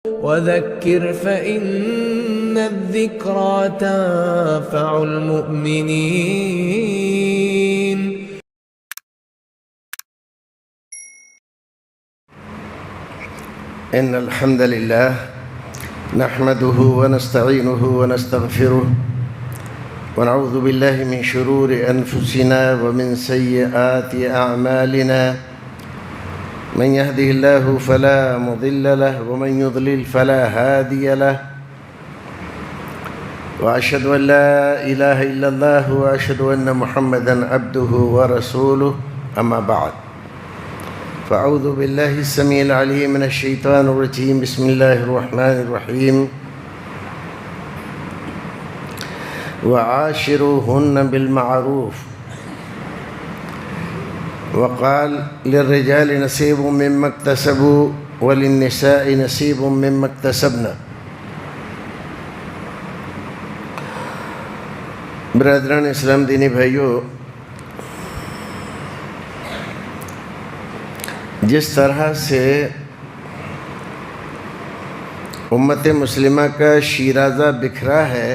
وذكر فإن الذكرى تنفع المؤمنين. إن الحمد لله نحمده ونستعينه ونستغفره ونعوذ بالله من شرور أنفسنا ومن سيئات أعمالنا. من يهده الله فلا مضل له ومن يضلل فلا هادي له، وأشهد أن لا إله إلا الله وأشهد أن محمدًا عبده ورسوله. أما بعد، فأعوذ بالله السميع العليم من الشيطان الرجيم. بسم الله الرحمن الرحيم. وعاشروهن بالمعروف، وقال للرجال نصيب مما اكتسبوا وللنساء نصيب مما اكتسبنا. برادران اسلام، دینی بھائیو، جس طرح سے امت مسلمہ کا شیرازہ بکھرا ہے،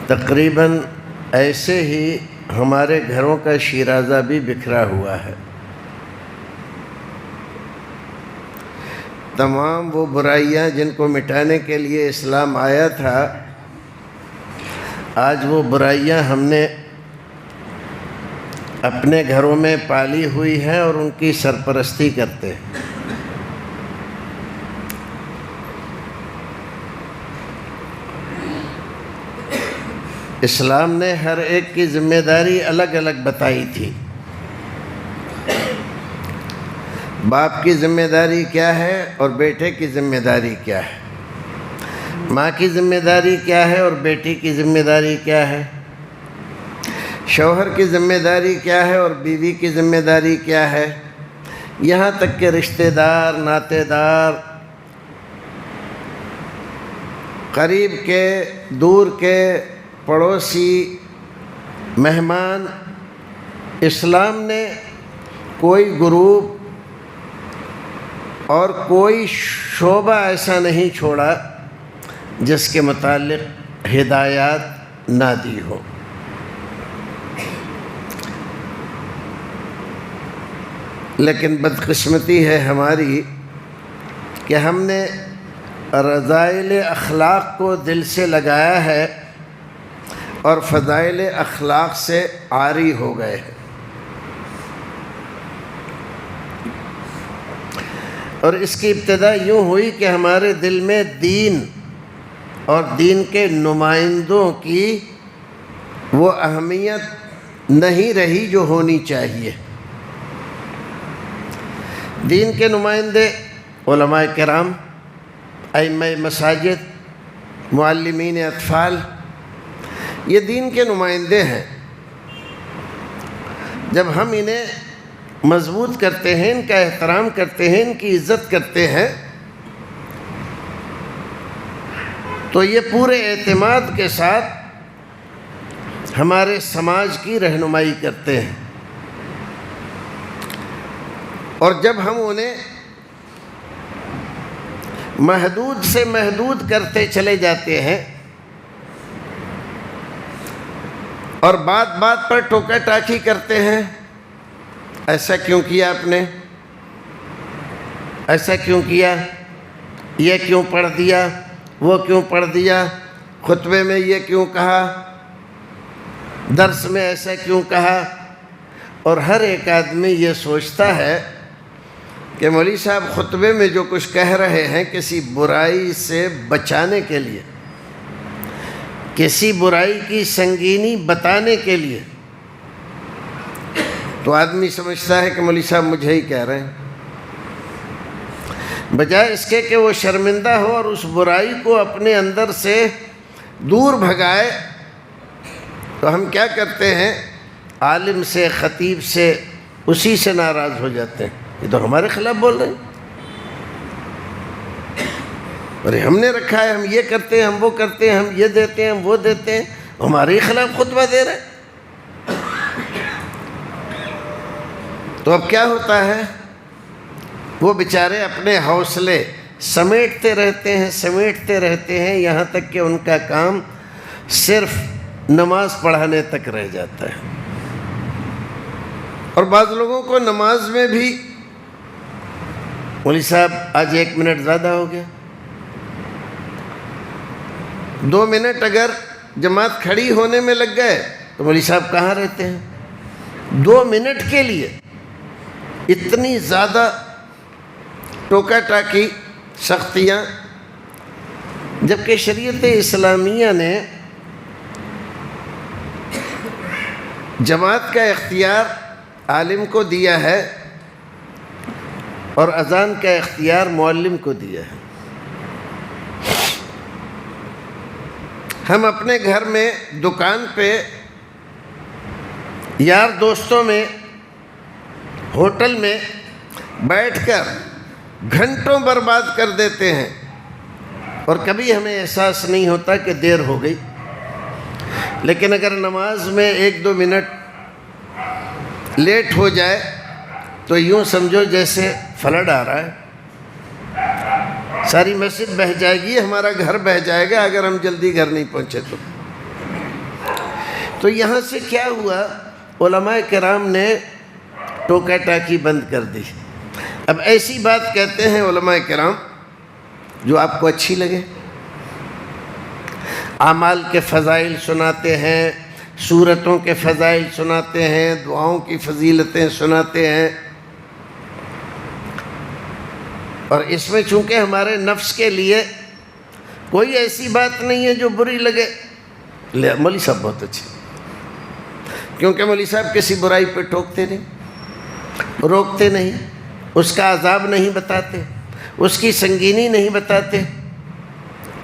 تقریباً ایسے ہی ہمارے گھروں کا شیرازہ بھی بکھرا ہوا ہے. تمام وہ برائیاں جن کو مٹانے کے لیے اسلام آیا تھا، آج وہ برائیاں ہم نے اپنے گھروں میں پالی ہوئی ہیں اور ان کی سرپرستی کرتے ہیں. اسلام نے ہر ایک کی ذمہ داری الگ الگ بتائی تھی. باپ کی ذمہ داری کیا ہے اور بیٹے کی ذمہ داری کیا ہے، ماں کی ذمہ داری کیا ہے اور بیٹی کی ذمہ داری کیا ہے، شوہر کی ذمہ داری کیا ہے اور بیوی کی ذمہ داری کیا ہے، یہاں تک کہ رشتہ دار، ناطے دار، قریب کے، دور کے، پڑوسی، مہمان، اسلام نے کوئی گروپ اور کوئی شعبہ ایسا نہیں چھوڑا جس کے متعلق ہدایات نہ دی ہو. لیکن بدقسمتی ہے ہماری کہ ہم نے رذائل اخلاق کو دل سے لگایا ہے اور فضائل اخلاق سے عاری ہو گئے ہیں. اور اس کی ابتدا یوں ہوئی کہ ہمارے دل میں دین اور دین کے نمائندوں کی وہ اہمیت نہیں رہی جو ہونی چاہیے. دین کے نمائندے علماء کرام، ائمہ مساجد، معلمین اطفال، یہ دین کے نمائندے ہیں. جب ہم انہیں مضبوط کرتے ہیں، ان کا احترام کرتے ہیں، ان کی عزت کرتے ہیں، تو یہ پورے اعتماد کے ساتھ ہمارے سماج کی رہنمائی کرتے ہیں. اور جب ہم انہیں محدود سے محدود کرتے چلے جاتے ہیں اور بات بات پر ٹوکا ٹاکی کرتے ہیں، ایسا کیوں کیا آپ نے، ایسا کیوں کیا، یہ کیوں پڑھ دیا، وہ کیوں پڑھ دیا، خطبے میں یہ کیوں کہا، درس میں ایسا کیوں کہا. اور ہر ایک آدمی یہ سوچتا ہے کہ مولوی صاحب خطبے میں جو کچھ کہہ رہے ہیں کسی برائی سے بچانے کے لیے، کسی برائی کی سنگینی بتانے کے لیے، تو آدمی سمجھتا ہے کہ مولوی صاحب مجھے ہی کہہ رہے ہیں، بجائے اس کے کہ وہ شرمندہ ہو اور اس برائی کو اپنے اندر سے دور بھگائے. تو ہم کیا کرتے ہیں، عالم سے، خطیب سے، اسی سے ناراض ہو جاتے ہیں، یہ تو ہمارے خلاف بول رہے ہیں، ارے ہم نے رکھا ہے، ہم یہ کرتے ہیں، ہم وہ کرتے ہیں، ہم یہ دیتے ہیں، ہم وہ دیتے ہیں، ہمارے خلاف خطبہ دے رہے ہیں. تو اب کیا ہوتا ہے، وہ بیچارے اپنے حوصلے سمیٹتے رہتے ہیں یہاں تک کہ ان کا کام صرف نماز پڑھانے تک رہ جاتا ہے. اور بعض لوگوں کو نماز میں بھی مولوی صاحب آج 1 منٹ زیادہ ہو گیا، 2 منٹ اگر جماعت کھڑی ہونے میں لگ گئے تو مولوی صاحب کہاں رہتے ہیں؟ 2 منٹ کے لیے اتنی زیادہ ٹوکا ٹاکی سختیاں، جبکہ شریعت اسلامیہ نے جماعت کا اختیار عالم کو دیا ہے اور اذان کا اختیار معلم کو دیا ہے. ہم اپنے گھر میں، دکان پہ، یار دوستوں میں، ہوٹل میں بیٹھ کر گھنٹوں برباد کر دیتے ہیں اور کبھی ہمیں احساس نہیں ہوتا کہ دیر ہو گئی. لیکن اگر نماز میں 1-2 منٹ لیٹ ہو جائے تو یوں سمجھو جیسے فلڈ آ رہا ہے، ساری مسجد بہہ جائے گی، ہمارا گھر بہہ جائے گا اگر ہم جلدی گھر نہیں پہنچے تو یہاں سے کیا ہوا؟ علماء کرام نے ٹوکا ٹاکی بند کر دی. اب ایسی بات کہتے ہیں علماء کرام جو آپ کو اچھی لگے، اعمال کے فضائل سناتے ہیں، سورتوں کے فضائل سناتے ہیں، دعاؤں کی فضیلتیں سناتے ہیں، اور اس میں چونکہ ہمارے نفس کے لیے کوئی ایسی بات نہیں ہے جو بری لگے. مولوی صاحب بہت اچھے، کیونکہ مولوی صاحب کسی برائی پہ ٹوکتے نہیں، روکتے نہیں، اس کا عذاب نہیں بتاتے، اس کی سنگینی نہیں بتاتے،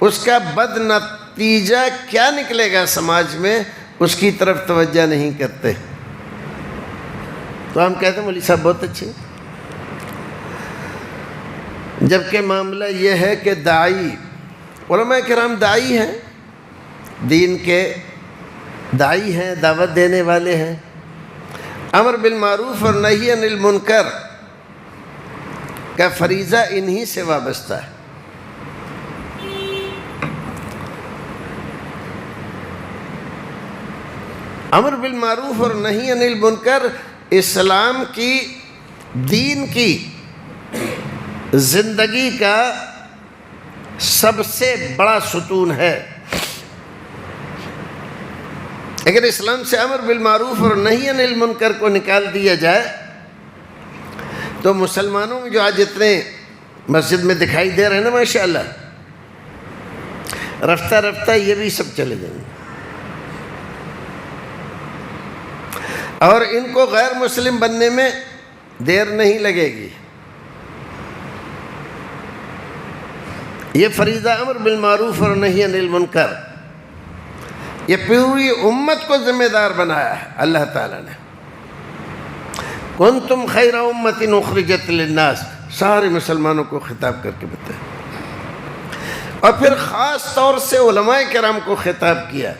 اس کا بد نتیجہ کیا نکلے گا سماج میں اس کی طرف توجہ نہیں کرتے. تو ہم کہتے ہیں مولوی صاحب بہت اچھے. جبکہ معاملہ یہ ہے کہ داعی، علماء کرام داعی ہیں، دین کے داعی ہیں، دعوت دینے والے ہیں. امر بالمعروف اور نہی عن المنکر کا فریضہ انہی سے وابستہ ہے. امر بالمعروف اور نہی عن المنکر اسلام کی، دین کی زندگی کا سب سے بڑا ستون ہے. اگر اسلام سے امر بالمعروف اور نہی عن المنکر کو نکال دیا جائے تو مسلمانوں میں جو آج اتنے مسجد میں دکھائی دے رہے ہیں نا ماشاءاللہ، رفتہ رفتہ یہ بھی سب چلے جائیں گے، اور ان کو غیر مسلم بننے میں دیر نہیں لگے گی. یہ فریضہ امر بالمعروف اور نہی عن المنکر، یہ پوری امت کو ذمہ دار بنایا ہے اللہ تعالیٰ نے. کنتم خیر امت اخرجت للناس، سارے مسلمانوں کو خطاب کر کے بتایا، اور پھر خاص طور سے علماء کرام کو خطاب کیا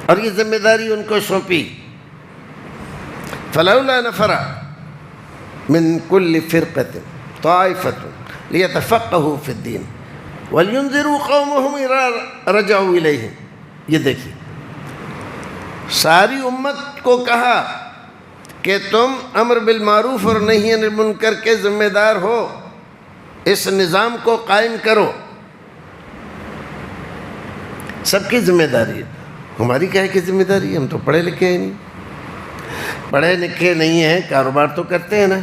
اور یہ ذمہ داری ان کو سونپی. فلولا نفر من كل فرقة طائفة ليتفقهوا في الدين ولينذروا قومهم إذا رجعوا إليهم. یہ دیکھیے، ساری امت کو کہا کہ تم امر بالمعروف اور نہی عن المنکر کے ذمہ دار ہو، اس نظام کو قائم کرو. سب کی ذمہ داری ہے، ہماری کیا ہے کہ ذمہ داری؟ ہم تو پڑھے لکھے ہیں نہیں، پڑھے لکھے نہیں ہیں، کاروبار تو کرتے ہیں نا،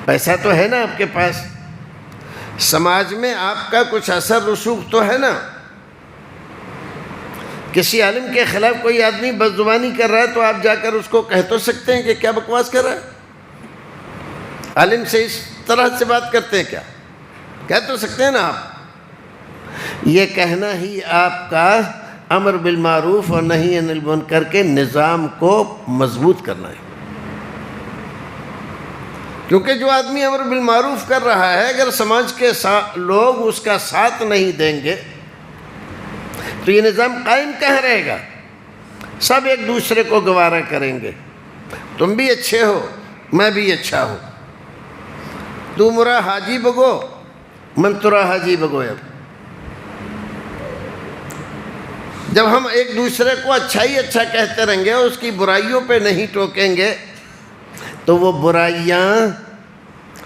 پیسہ تو ہے نا آپ کے پاس، سماج میں آپ کا کچھ اثر رسوخ تو ہے نا. کسی عالم کے خلاف کوئی آدمی بدزبانی کر رہا ہے تو آپ جا کر اس کو کہہ تو سکتے ہیں کہ کیا بکواس کر رہا ہے؟ عالم سے اس طرح سے بات کرتے ہیں کیا؟ کہہ تو سکتے ہیں نا آپ. یہ کہنا ہی آپ کا امر بالمعروف اور نہی عن المنکر کے نظام کو مضبوط کرنا ہے. کیونکہ جو آدمی امر بالمعروف کر رہا ہے، اگر سماج کے لوگ اس کا ساتھ نہیں دیں گے تو یہ نظام قائم کہاں رہے گا؟ سب ایک دوسرے کو گوارا کریں گے. تم بھی اچھے ہو، میں بھی اچھا ہوں، تو مرا حاجی بگو من ترا حاجی بگو۔ اب جب ہم ایک دوسرے کو اچھا ہی اچھا کہتے رہیں گے، اس کی برائیوں پہ نہیں ٹوکیں گے، تو وہ برائیاں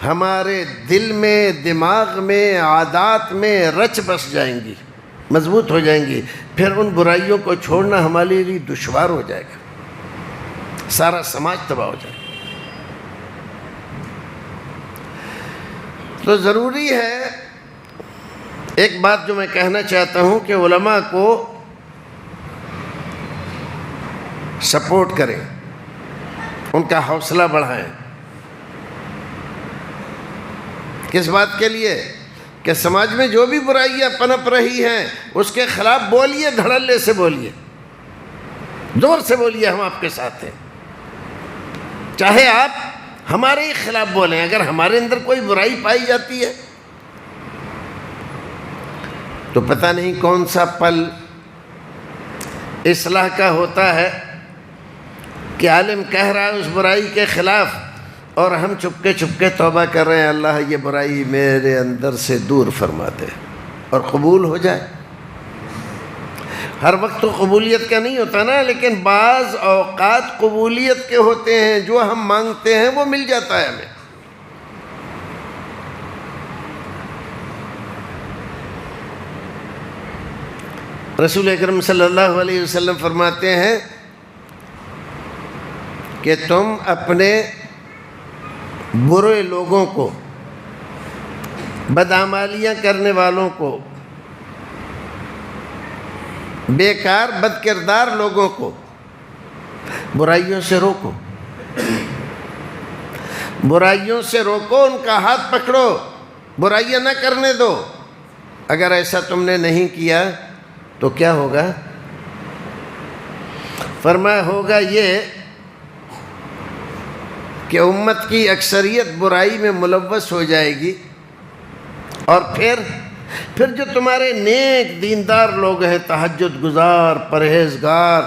ہمارے دل میں، دماغ میں، عادات میں رچ بس جائیں گی، مضبوط ہو جائیں گی۔ پھر ان برائیوں کو چھوڑنا ہمارے لیے دشوار ہو جائے گا، سارا سماج تباہ ہو جائے گا۔ تو ضروری ہے، ایک بات جو میں کہنا چاہتا ہوں کہ علماء کو سپورٹ کریں، ان کا حوصلہ بڑھائیں۔ کس بات کے لیے؟ کہ سماج میں جو بھی برائیاں پنپ رہی ہیں اس کے خلاف بولیے، دھڑلے سے بولیے، زور سے بولیے، ہم آپ کے ساتھ ہیں۔ چاہے آپ ہمارے ہی خلاف بولیں، اگر ہمارے اندر کوئی برائی پائی جاتی ہے تو پتہ نہیں کون سا پل اصلاح کا ہوتا ہے کہ عالم کہہ رہا ہے اس برائی کے خلاف اور ہم چپکے توبہ کر رہے ہیں، اللہ یہ برائی میرے اندر سے دور فرما دے، اور قبول ہو جائے۔ ہر وقت تو قبولیت کا نہیں ہوتا نا، لیکن بعض اوقات قبولیت کے ہوتے ہیں، جو ہم مانگتے ہیں وہ مل جاتا ہے ہمیں۔ رسول اکرم صلی اللہ علیہ وسلم فرماتے ہیں کہ تم اپنے برے لوگوں کو، بدعمالیاں کرنے والوں کو، بیکار بد کردار لوگوں کو برائیوں سے روکو، برائیوں سے روکو، ان کا ہاتھ پکڑو، برائیاں نہ کرنے دو۔ اگر ایسا تم نے نہیں کیا تو کیا ہوگا؟ فرمایا ہوگا یہ کہ امت کی اکثریت برائی میں ملوث ہو جائے گی، اور پھر جو تمہارے نیک دیندار لوگ ہیں، تہجد گزار، پرہیزگار،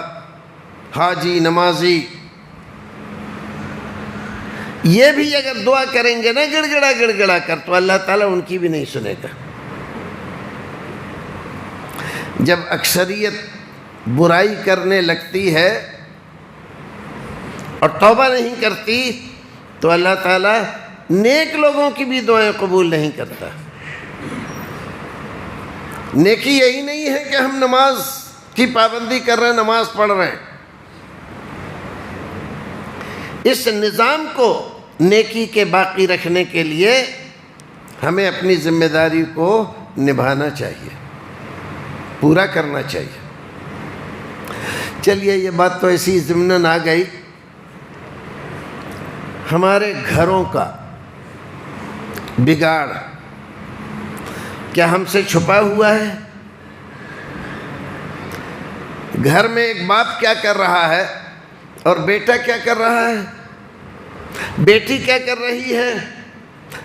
حاجی، نمازی، یہ بھی اگر دعا کریں گے نا گڑ گڑا کر، تو اللہ تعالیٰ ان کی بھی نہیں سنے گا۔ جب اکثریت برائی کرنے لگتی ہے اور توبہ نہیں کرتی تو اللہ تعالیٰ نیک لوگوں کی بھی دعائیں قبول نہیں کرتا۔ نیکی یہی نہیں ہے کہ ہم نماز کی پابندی کر رہے ہیں، نماز پڑھ رہے ہیں۔ اس نظام کو نیکی کے باقی رکھنے کے لیے ہمیں اپنی ذمہ داری کو نبھانا چاہیے، پورا کرنا چاہیے۔ چلیے یہ بات تو ایسی ضمناً آ گئی۔ ہمارے گھروں کا بگاڑ کیا ہم سے چھپا ہوا ہے؟ گھر میں ایک باپ کیا کر رہا ہے اور بیٹا کیا کر رہا ہے، بیٹی کیا کر رہی ہے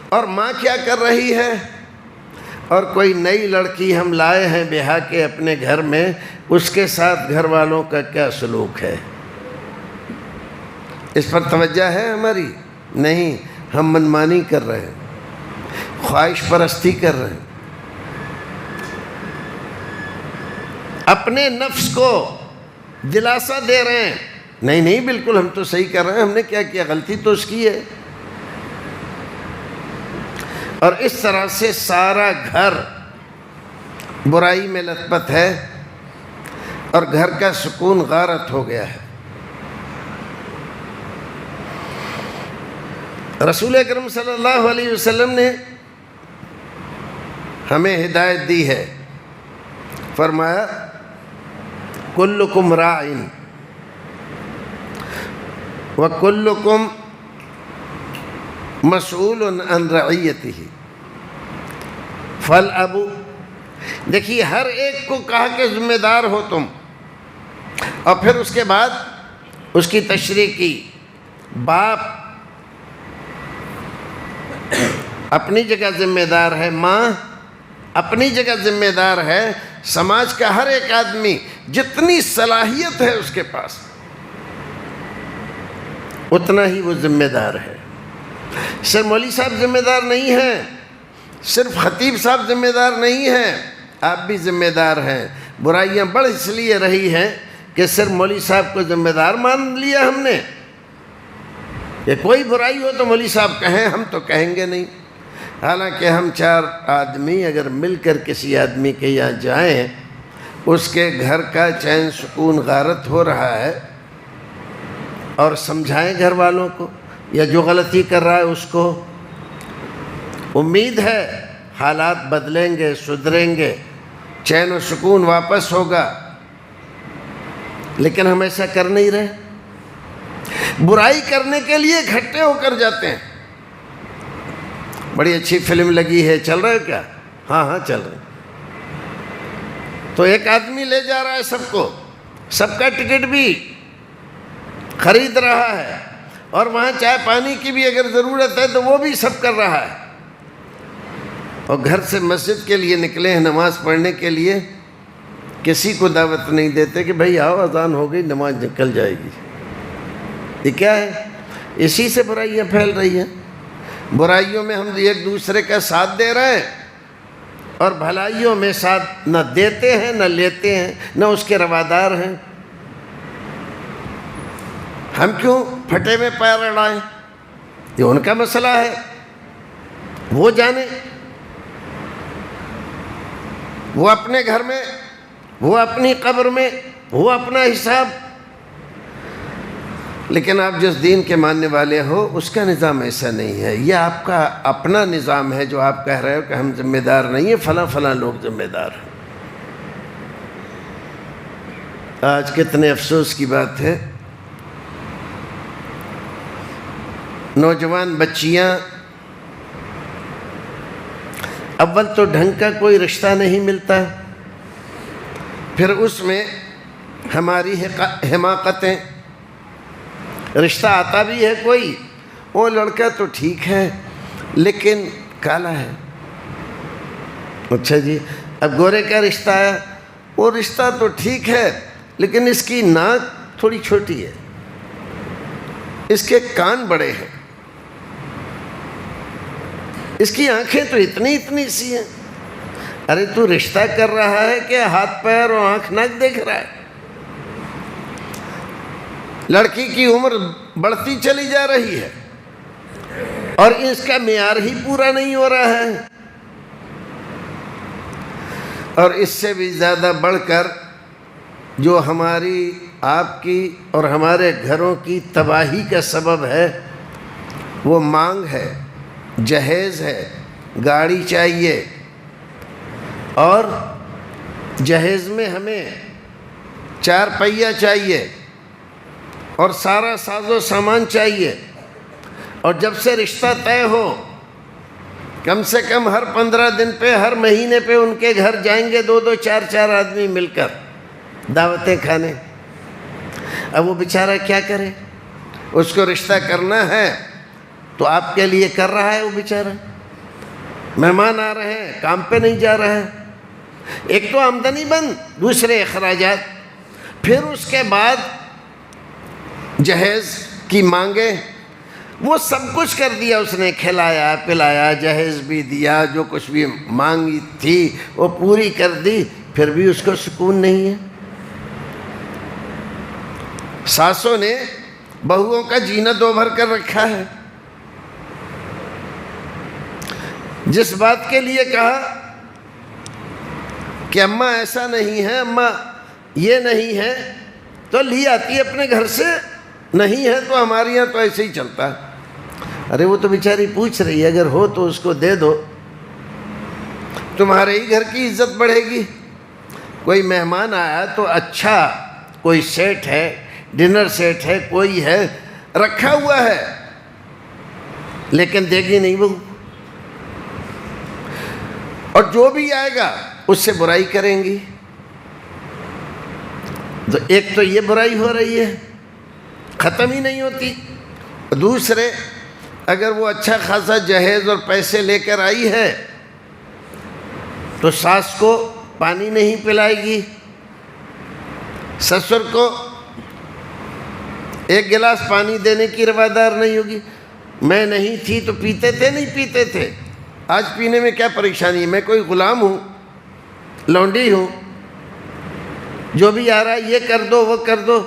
اور ماں کیا کر رہی ہے، اور کوئی نئی لڑکی ہم لائے ہیں بیاہ کے اپنے گھر میں، اس کے ساتھ گھر والوں کا کیا سلوک ہے؟ اس پر توجہ ہے ہماری؟ نہیں، ہم منمانی کر رہے ہیں، خواہش پرستی کر رہے ہیں، اپنے نفس کو دلاسا دے رہے ہیں، نہیں بالکل ہم تو صحیح کر رہے ہیں، ہم نے کیا کیا، غلطی تو اس کی ہے۔ اور اس طرح سے سارا گھر برائی میں لت پت ہے اور گھر کا سکون غارت ہو گیا ہے۔ رسول اکرم صلی اللہ علیہ وسلم نے ہمیں ہدایت دی ہے، فرمایا کلکم راعٍ وکلکم مسئول عن رعیتہ فالابو، دیکھیے ہر ایک کو کہا کہ ذمہ دار ہو تم، اور پھر اس کے بعد اس کی تشریح کی۔ باپ اپنی جگہ ذمہ دار ہے، ماں اپنی جگہ ذمہ دار ہے، سماج کا ہر ایک آدمی جتنی صلاحیت ہے اس کے پاس اتنا ہی وہ ذمہ دار ہے۔ صرف مولوی صاحب ذمہ دار نہیں ہیں، صرف خطیب صاحب ذمہ دار نہیں ہیں، آپ بھی ذمہ دار ہیں۔ برائیاں بڑھ اس لیے رہی ہیں کہ صرف مولوی صاحب کو ذمہ دار مان لیا ہم نے، کہ کوئی برائی ہو تو مولوی صاحب کہیں، ہم تو کہیں گے نہیں۔ حالانکہ ہم 4 آدمی اگر مل کر کسی آدمی کے یہاں جائیں، اس کے گھر کا چین سکون غارت ہو رہا ہے، اور سمجھائیں گھر والوں کو، یا جو غلطی کر رہا ہے اس کو، امید ہے حالات بدلیں گے، سدھریں گے، چین و سکون واپس ہوگا۔ لیکن ہم ایسا کر نہیں رہے، برائی کرنے کے لیے اکٹھے ہو کر جاتے ہیں۔ بڑی اچھی فلم لگی ہے، چل رہا ہے کیا؟ ہاں چل رہا ہے۔ تو ایک آدمی لے جا رہا ہے سب کو، سب کا ٹکٹ بھی خرید رہا ہے، اور وہاں چائے پانی کی بھی اگر ضرورت ہے تو وہ بھی سب کر رہا ہے، اور گھر سے مسجد کے لیے نکلے ہیں نماز پڑھنے کے لیے، کسی کو دعوت نہیں دیتے کہ بھائی آؤ اذان ہو گئی نماز نکل جائے گی۔ یہ کیا ہے؟ اسی سے برائیاں پھیل رہی ہیں۔ برائیوں میں ہم ایک دوسرے کا ساتھ دے رہے ہیں، اور بھلائیوں میں ساتھ نہ دیتے ہیں نہ لیتے ہیں، نہ اس کے روادار ہیں۔ ہم کیوں پھٹے میں پیر اڑائیں؟ یہ ان کا مسئلہ ہے، وہ جانے، وہ اپنے گھر میں، وہ اپنی قبر میں، وہ اپنا حساب۔ لیکن آپ جس دین کے ماننے والے ہو اس کا نظام ایسا نہیں ہے، یہ آپ کا اپنا نظام ہے جو آپ کہہ رہے ہو کہ ہم ذمہ دار نہیں ہیں، فلاں فلاں لوگ ذمہ دار ہیں۔ آج کتنے افسوس کی بات ہے، نوجوان بچیاں اول تو ڈھنگ کا کوئی رشتہ نہیں ملتا، پھر اس میں ہماری حماقتیں، رشتہ آتا بھی ہے کوئی، وہ لڑکا تو ٹھیک ہے لیکن کالا ہے، اچھا جی اب گورے کا رشتہ آیا، وہ رشتہ تو ٹھیک ہے لیکن اس کی ناک تھوڑی چھوٹی ہے، اس کے کان بڑے ہیں، اس کی آنکھیں تو اتنی سی ہیں۔ ارے تو رشتہ کر رہا ہے کہ ہاتھ پیر اور آنکھ ناک دیکھ رہا ہے؟ لڑکی کی عمر بڑھتی چلی جا رہی ہے اور اس کا معیار ہی پورا نہیں ہو رہا ہے، اور اس سے بھی زیادہ بڑھ کر جو ہماری آپ کی اور ہمارے گھروں کی تباہی کا سبب ہے وہ مانگ ہے، جہیز ہے، گاڑی چاہیے، اور جہیز میں ہمیں 4 پہیہ چاہیے اور سارا ساز و سامان چاہیے، اور جب سے رشتہ طے ہو کم سے کم ہر 15 دن پہ، ہر مہینے پہ ان کے گھر جائیں گے 2 4 آدمی مل کر دعوتیں کھانے۔ اب وہ بیچارہ کیا کرے؟ اس کو رشتہ کرنا ہے تو آپ کے لیے کر رہا ہے، وہ بیچارہ مہمان آ رہے ہیں، کام پہ نہیں جا رہا ہے، ایک تو آمدنی بند، دوسرے اخراجات، پھر اس کے بعد جہیز کی مانگیں، وہ سب کچھ کر دیا اس نے، کھلایا پلایا، جہیز بھی دیا، جو کچھ بھی مانگی تھی وہ پوری کر دی، پھر بھی اس کو سکون نہیں ہے۔ ساسوں نے بہوؤں کا جینا دوبھر کر رکھا ہے۔ جس بات کے لیے کہا کہ اماں ایسا نہیں ہے، اماں یہ نہیں ہے، تو لی آتی ہے اپنے گھر سے، نہیں ہے تو ہمارے یہاں تو ایسے ہی چلتا ہے۔ ارے وہ تو بیچاری پوچھ رہی ہے، اگر ہو تو اس کو دے دو، تمہارے ہی گھر کی عزت بڑھے گی۔ کوئی مہمان آیا تو اچھا کوئی سیٹ ہے، ڈنر سیٹ ہے، کوئی ہے رکھا ہوا ہے، لیکن دے گی نہیں بہو، اور جو بھی آئے گا اس سے برائی کریں گی۔ تو ایک تو یہ برائی ہو رہی ہے، ختم ہی نہیں ہوتی۔ دوسرے، اگر وہ اچھا خاصا جہیز اور پیسے لے کر آئی ہے تو ساس کو پانی نہیں پلائے گی، سسر کو 1 گلاس پانی دینے کی روادار نہیں ہوگی۔ میں نہیں تھی تو پیتے تھے نہیں پیتے تھے؟ آج پینے میں کیا پریشانی ہے؟ میں کوئی غلام ہوں، لونڈی ہوں، جو بھی آ رہا ہے یہ کر دو وہ کر دو۔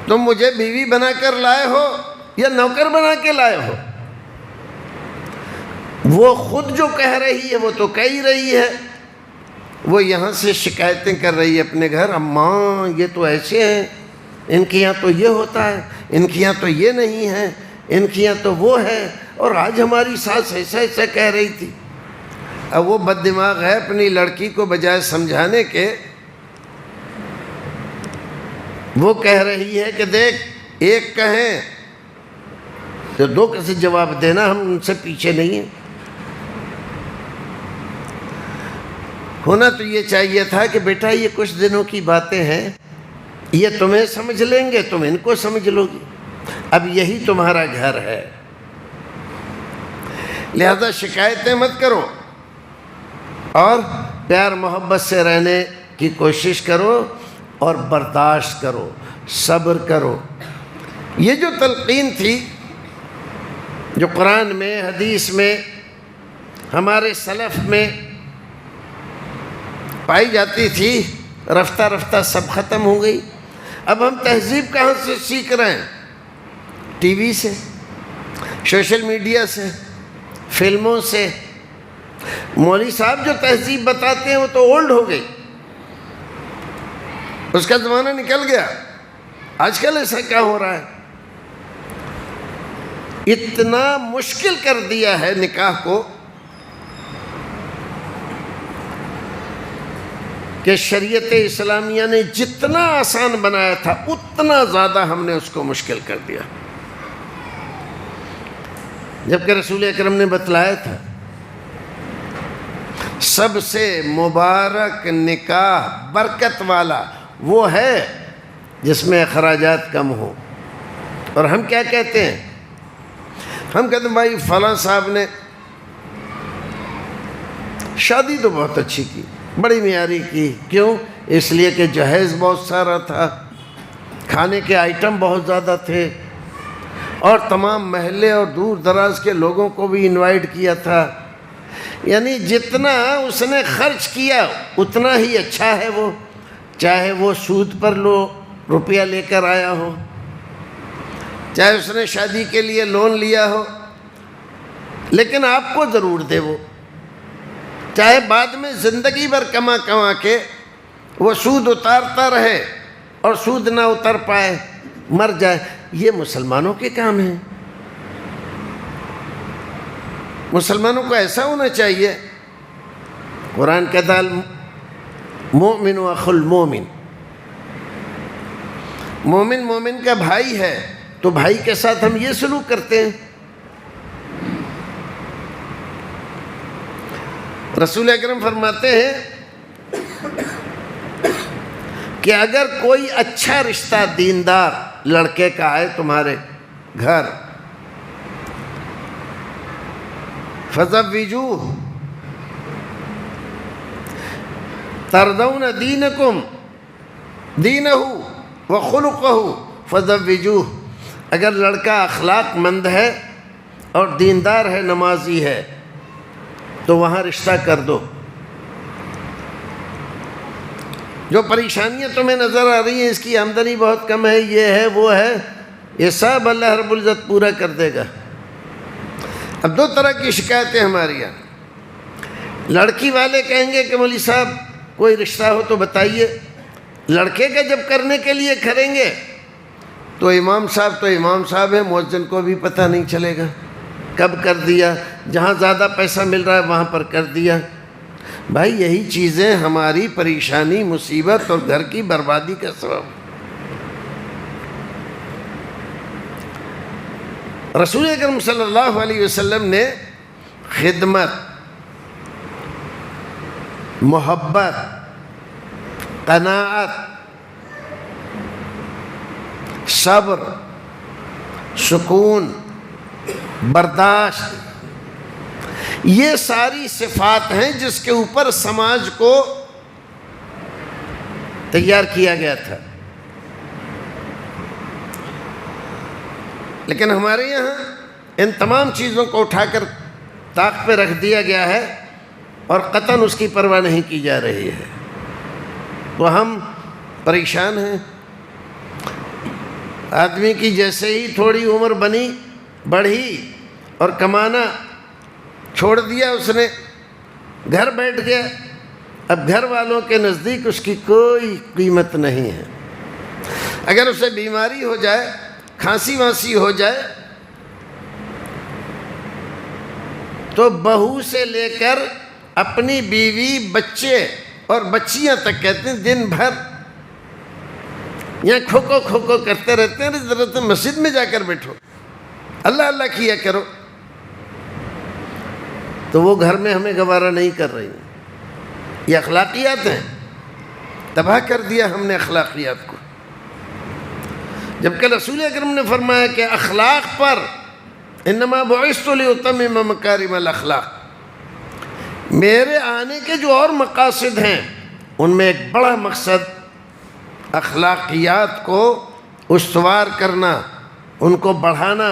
تم مجھے بیوی بنا کر لائے ہو یا نوکر بنا کے لائے ہو؟ وہ خود جو کہہ رہی ہے وہ تو کہہ ہی رہی ہے، وہ یہاں سے شکایتیں کر رہی ہے اپنے گھر، اماں یہ تو ایسے ہیں، ان کے یہاں تو یہ ہوتا ہے، ان کے یہاں تو یہ نہیں ہے، ان کے یہاں تو وہ ہے، اور آج ہماری ساس ایسا ایسا کہہ رہی تھی۔ اب وہ بد دماغ ہے، اپنی لڑکی کو بجائے سمجھانے کے وہ کہہ رہی ہے کہ دیکھ ایک کہیں تو دو کیسے جواب دینا، ہم ان سے پیچھے نہیں ہیں۔ ہونا تو یہ چاہیے تھا کہ بیٹا یہ کچھ دنوں کی باتیں ہیں، یہ تمہیں سمجھ لیں گے، تم ان کو سمجھ لو گی، اب یہی تمہارا گھر ہے، لہذا شکایتیں مت کرو اور پیار محبت سے رہنے کی کوشش کرو اور برداشت کرو، صبر کرو۔ یہ جو تلقین تھی جو قرآن میں، حدیث میں، ہمارے سلف میں پائی جاتی تھی، رفتہ رفتہ سب ختم ہو گئی۔ اب ہم تہذیب کہاں سے سیکھ رہے ہیں؟ ٹی وی سے، سوشل میڈیا سے، فلموں سے۔ مولوی صاحب جو تہذیب بتاتے ہیں وہ تو اولڈ ہو گئی، اس کا زمانہ نکل گیا۔ آج کل ایسا کیا ہو رہا ہے؟ اتنا مشکل کر دیا ہے نکاح کو کہ شریعت اسلامیہ نے جتنا آسان بنایا تھا اتنا زیادہ ہم نے اس کو مشکل کر دیا، جبکہ رسول اکرم نے بتلایا تھا سب سے مبارک نکاح برکت والا وہ ہے جس میں اخراجات کم ہو۔ اور ہم کیا کہتے ہیں؟ ہم کہتے ہیں بھائی فلاں صاحب نے شادی تو بہت اچھی کی، بڑی معیاری کی، کیوں؟ اس لیے کہ جہیز بہت سارا تھا، کھانے کے آئٹم بہت زیادہ تھے، اور تمام محلے اور دور دراز کے لوگوں کو بھی انوائٹ کیا تھا۔ یعنی جتنا اس نے خرچ کیا اتنا ہی اچھا ہے وہ، چاہے وہ سود پر روپیہ لے کر آیا ہو، چاہے اس نے شادی کے لیے لون لیا ہو، لیکن آپ کو ضرور دے وہ، چاہے بعد میں زندگی بھر کما کما کے وہ سود اتارتا رہے اور سود نہ اتر پائے، مر جائے۔ یہ مسلمانوں کے کام ہیں، مسلمانوں کو ایسا ہونا چاہیے۔ قرآن کہتا ہے المؤمن اخو المؤمن، مومن مومن کا بھائی ہے، تو بھائی کے ساتھ ہم یہ سلوک کرتے ہیں۔ رسول اکرم فرماتے ہیں کہ اگر کوئی اچھا رشتہ دیندار لڑکے کا آئے تمہارے گھر، فَزَوِّجُوهُ تَرْضَوْنَ دِينَكُمْ دِينَهُ وَخُلُقَهُ فَزَوِّجُوهُ۔ اگر لڑکا اخلاق مند ہے اور دیندار ہے، نمازی ہے، تو وہاں رشتہ کر دو۔ جو پریشانیاں تمہیں نظر آ رہی ہیں، اس کی آمدنی بہت کم ہے، یہ ہے وہ ہے، یہ سب اللہ رب العزت پورا کر دے گا۔ اب دو طرح کی شکایتیں ہماری ہیں۔ لڑکی والے کہیں گے کہ مولوی صاحب کوئی رشتہ ہو تو بتائیے، لڑکے کا جب کرنے کے لیے کریں گے تو امام صاحب ہیں، مؤذن کو بھی پتہ نہیں چلے گا کب کر دیا، جہاں زیادہ پیسہ مل رہا ہے وہاں پر کر دیا۔ بھائی یہی چیزیں ہماری پریشانی، مصیبت اور گھر کی بربادی کا سبب۔ رسول اکرم صلی اللہ علیہ وسلم نے خدمت، محبت، قناعت، صبر، سکون، برداشت، یہ ساری صفات ہیں جس کے اوپر سماج کو تیار کیا گیا تھا۔ لیکن ہمارے یہاں ان تمام چیزوں کو اٹھا کر طاق پہ رکھ دیا گیا ہے اور قطعاً اس کی پرواہ نہیں کی جا رہی ہے، تو ہم پریشان ہیں۔ آدمی کی جیسے ہی تھوڑی عمر بڑھی اور کمانا چھوڑ دیا اس نے، گھر بیٹھ گیا، اب گھر والوں کے نزدیک اس کی کوئی قیمت نہیں ہے۔ اگر اسے بیماری ہو جائے، کھانسی وانسی ہو جائے، تو بہو سے لے کر اپنی بیوی، بچے اور بچیاں تک کہتے ہیں دن بھر یہاں کھوکھو کھوکھو کرتے رہتے ہیں، ضرورت مسجد میں جا کر بیٹھو، اللہ اللہ کیا کرو، تو وہ گھر میں ہمیں گوارا نہیں کر رہی ہیں۔ یہ اخلاقیات ہیں، تباہ کر دیا ہم نے اخلاقیات کو، جبکہ رسول اکرم نے فرمایا کہ اخلاق پر انما بعثت لاتمم مکارم الاخلاق، میرے آنے کے جو اور مقاصد ہیں ان میں ایک بڑا مقصد اخلاقیات کو استوار کرنا، ان کو بڑھانا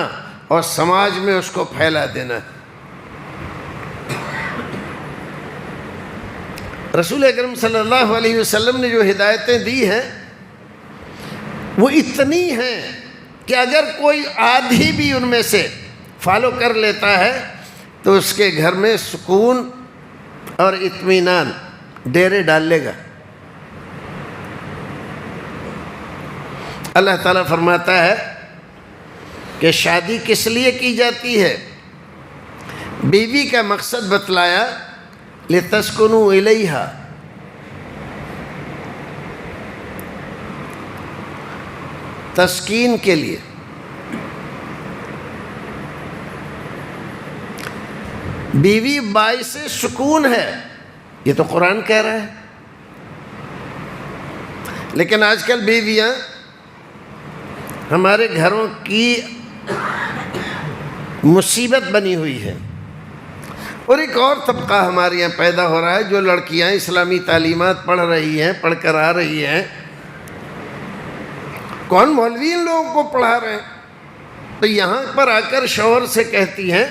اور سماج میں اس کو پھیلا دینا۔ رسول اکرم صلی اللہ علیہ وسلم نے جو ہدایتیں دی ہیں وہ اتنی ہیں کہ اگر کوئی آدھی بھی ان میں سے فالو کر لیتا ہے تو اس کے گھر میں سکون اور اطمینان ڈیرے ڈال لے گا۔ اللہ تعالیٰ فرماتا ہے کہ شادی کس لیے کی جاتی ہے، بیوی کا مقصد بتلایا، لِتَسْكُنُوا إِلَيْهَا، تسکین کے لیے۔ بیوی باعث سکون ہے، یہ تو قرآن کہہ رہا ہے، لیکن آج کل بیویاں ہمارے گھروں کی مصیبت بنی ہوئی ہے۔ اور ایک اور طبقہ ہمارے یہاں پیدا ہو رہا ہے، جو لڑکیاں اسلامی تعلیمات پڑھ رہی ہیں، پڑھ کر آ رہی ہیں، کون مولوی ان لوگوں کو پڑھا رہے ہیں، تو یہاں پر آ کر شوہر سے کہتی ہیں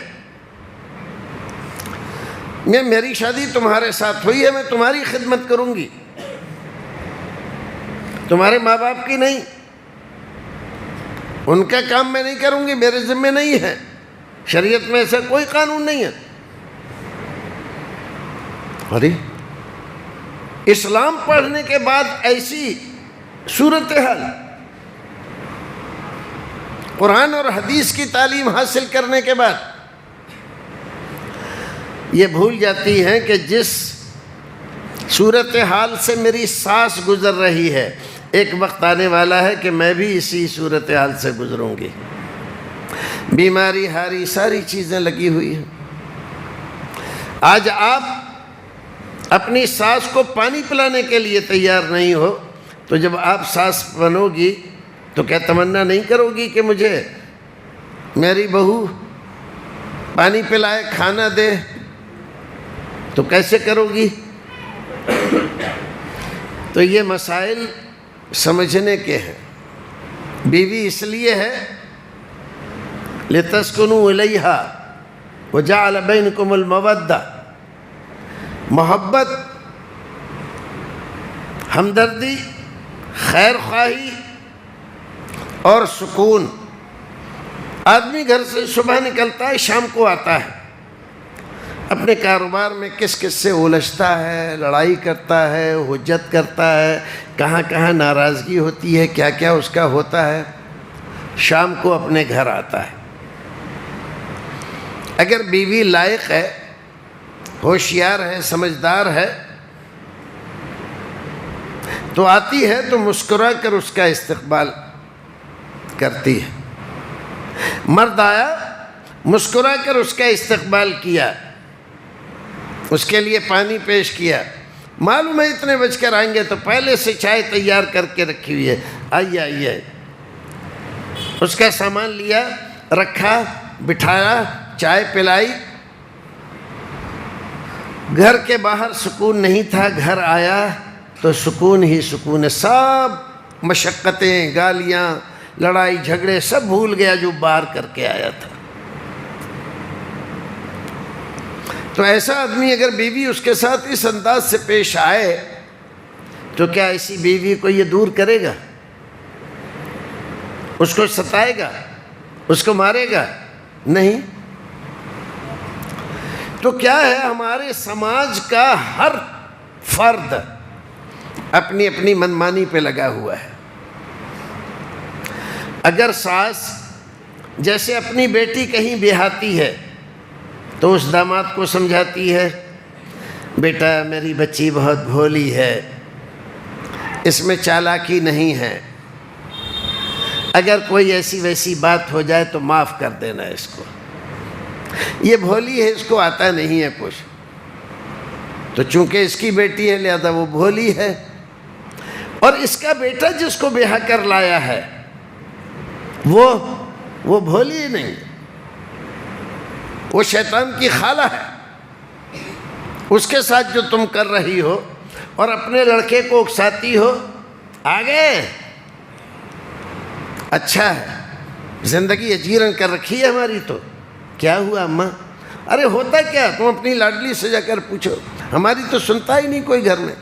میری شادی تمہارے ساتھ ہوئی ہے، میں تمہاری خدمت کروں گی، تمہارے ماں باپ کی نہیں، ان کا کام میں نہیں کروں گی، میرے ذمہ نہیں ہے، شریعت میں ایسا کوئی قانون نہیں ہے۔ ارے اسلام پڑھنے کے بعد ایسی صورتحال، قرآن اور حدیث کی تعلیم حاصل کرنے کے بعد یہ بھول جاتی ہیں کہ جس صورتحال سے میری ساس گزر رہی ہے، ایک وقت آنے والا ہے کہ میں بھی اسی صورتحال سے گزروں گی۔ بیماری ہاری ساری چیزیں لگی ہوئی ہیں۔ آج آپ اپنی ساس کو پانی پلانے کے لیے تیار نہیں ہو، تو جب آپ ساس بنو گی تو کیا تمنا نہیں کرو گی کہ مجھے میری بہو پانی پلائے، کھانا دے؟ تو کیسے کرو گی؟ تو یہ مسائل سمجھنے کے ہیں۔ بیوی اس لیے ہے لِتَسْكُنُوا إِلَيْهَا وَجَعَلَ بَيْنَكُمُ الْمَوَدَّةَ، محبت، ہمدردی، خیر خواہی اور سکون۔ آدمی گھر سے صبح نکلتا ہے، شام کو آتا ہے، اپنے کاروبار میں کس کس سے الجھتا ہے، لڑائی کرتا ہے، حجت کرتا ہے، کہاں کہاں ناراضگی ہوتی ہے، کیا کیا اس کا ہوتا ہے، شام کو اپنے گھر آتا ہے۔ اگر بیوی لائق ہے، ہوشیار ہے، سمجھدار ہے، تو آتی ہے تو مسکرا کر اس کا استقبال کرتی ہے۔ مرد آیا، مسکرا کر اس کا استقبال کیا، اس کے لیے پانی پیش کیا، معلوم ہے اتنے بج کر آئیں گے تو پہلے سے چائے تیار کر کے رکھی ہوئی ہے، آئیے آئیے، اس کا سامان لیا، رکھا، بٹھایا، چائے پلائی۔ گھر کے باہر سکون نہیں تھا، گھر آیا تو سکون ہی سکون ہے۔ سب مشقتیں، گالیاں، لڑائی جھگڑے سب بھول گیا جو باہر کر کے آیا تھا۔ تو ایسا آدمی اگر بیوی اس کے ساتھ اس انداز سے پیش آئے تو کیا ایسی بیوی کو یہ دور کرے گا؟ اس کو ستائے گا؟ اس کو مارے گا؟ نہیں۔ تو کیا ہے، ہمارے سماج کا ہر فرد اپنی اپنی منمانی پہ لگا ہوا ہے۔ اگر ساس جیسے اپنی بیٹی کہیں بیاہتی ہے تو اس داماد کو سمجھاتی ہے، بیٹا میری بچی بہت بھولی ہے، اس میں چالاکی نہیں ہے، اگر کوئی ایسی ویسی بات ہو جائے تو معاف کر دینا اس کو، یہ بھولی ہے، اس کو آتا نہیں ہے کچھ، تو چونکہ اس کی بیٹی ہے لہذا وہ بھولی ہے، اور اس کا بیٹا جس کو بیاہ کر لایا ہے وہ بھولی نہیں، وہ شیطان کی خالہ ہے۔ اس کے ساتھ جو تم کر رہی ہو اور اپنے لڑکے کو اکساتی ہو، آگے اچھا ہے، زندگی اجیرن کر رکھی ہے ہماری، تو کیا ہوا اماں؟ ارے ہوتا کیا، تم اپنی لاڈلی سے جا کر پوچھو، ہماری تو سنتا ہی نہیں کوئی گھر میں۔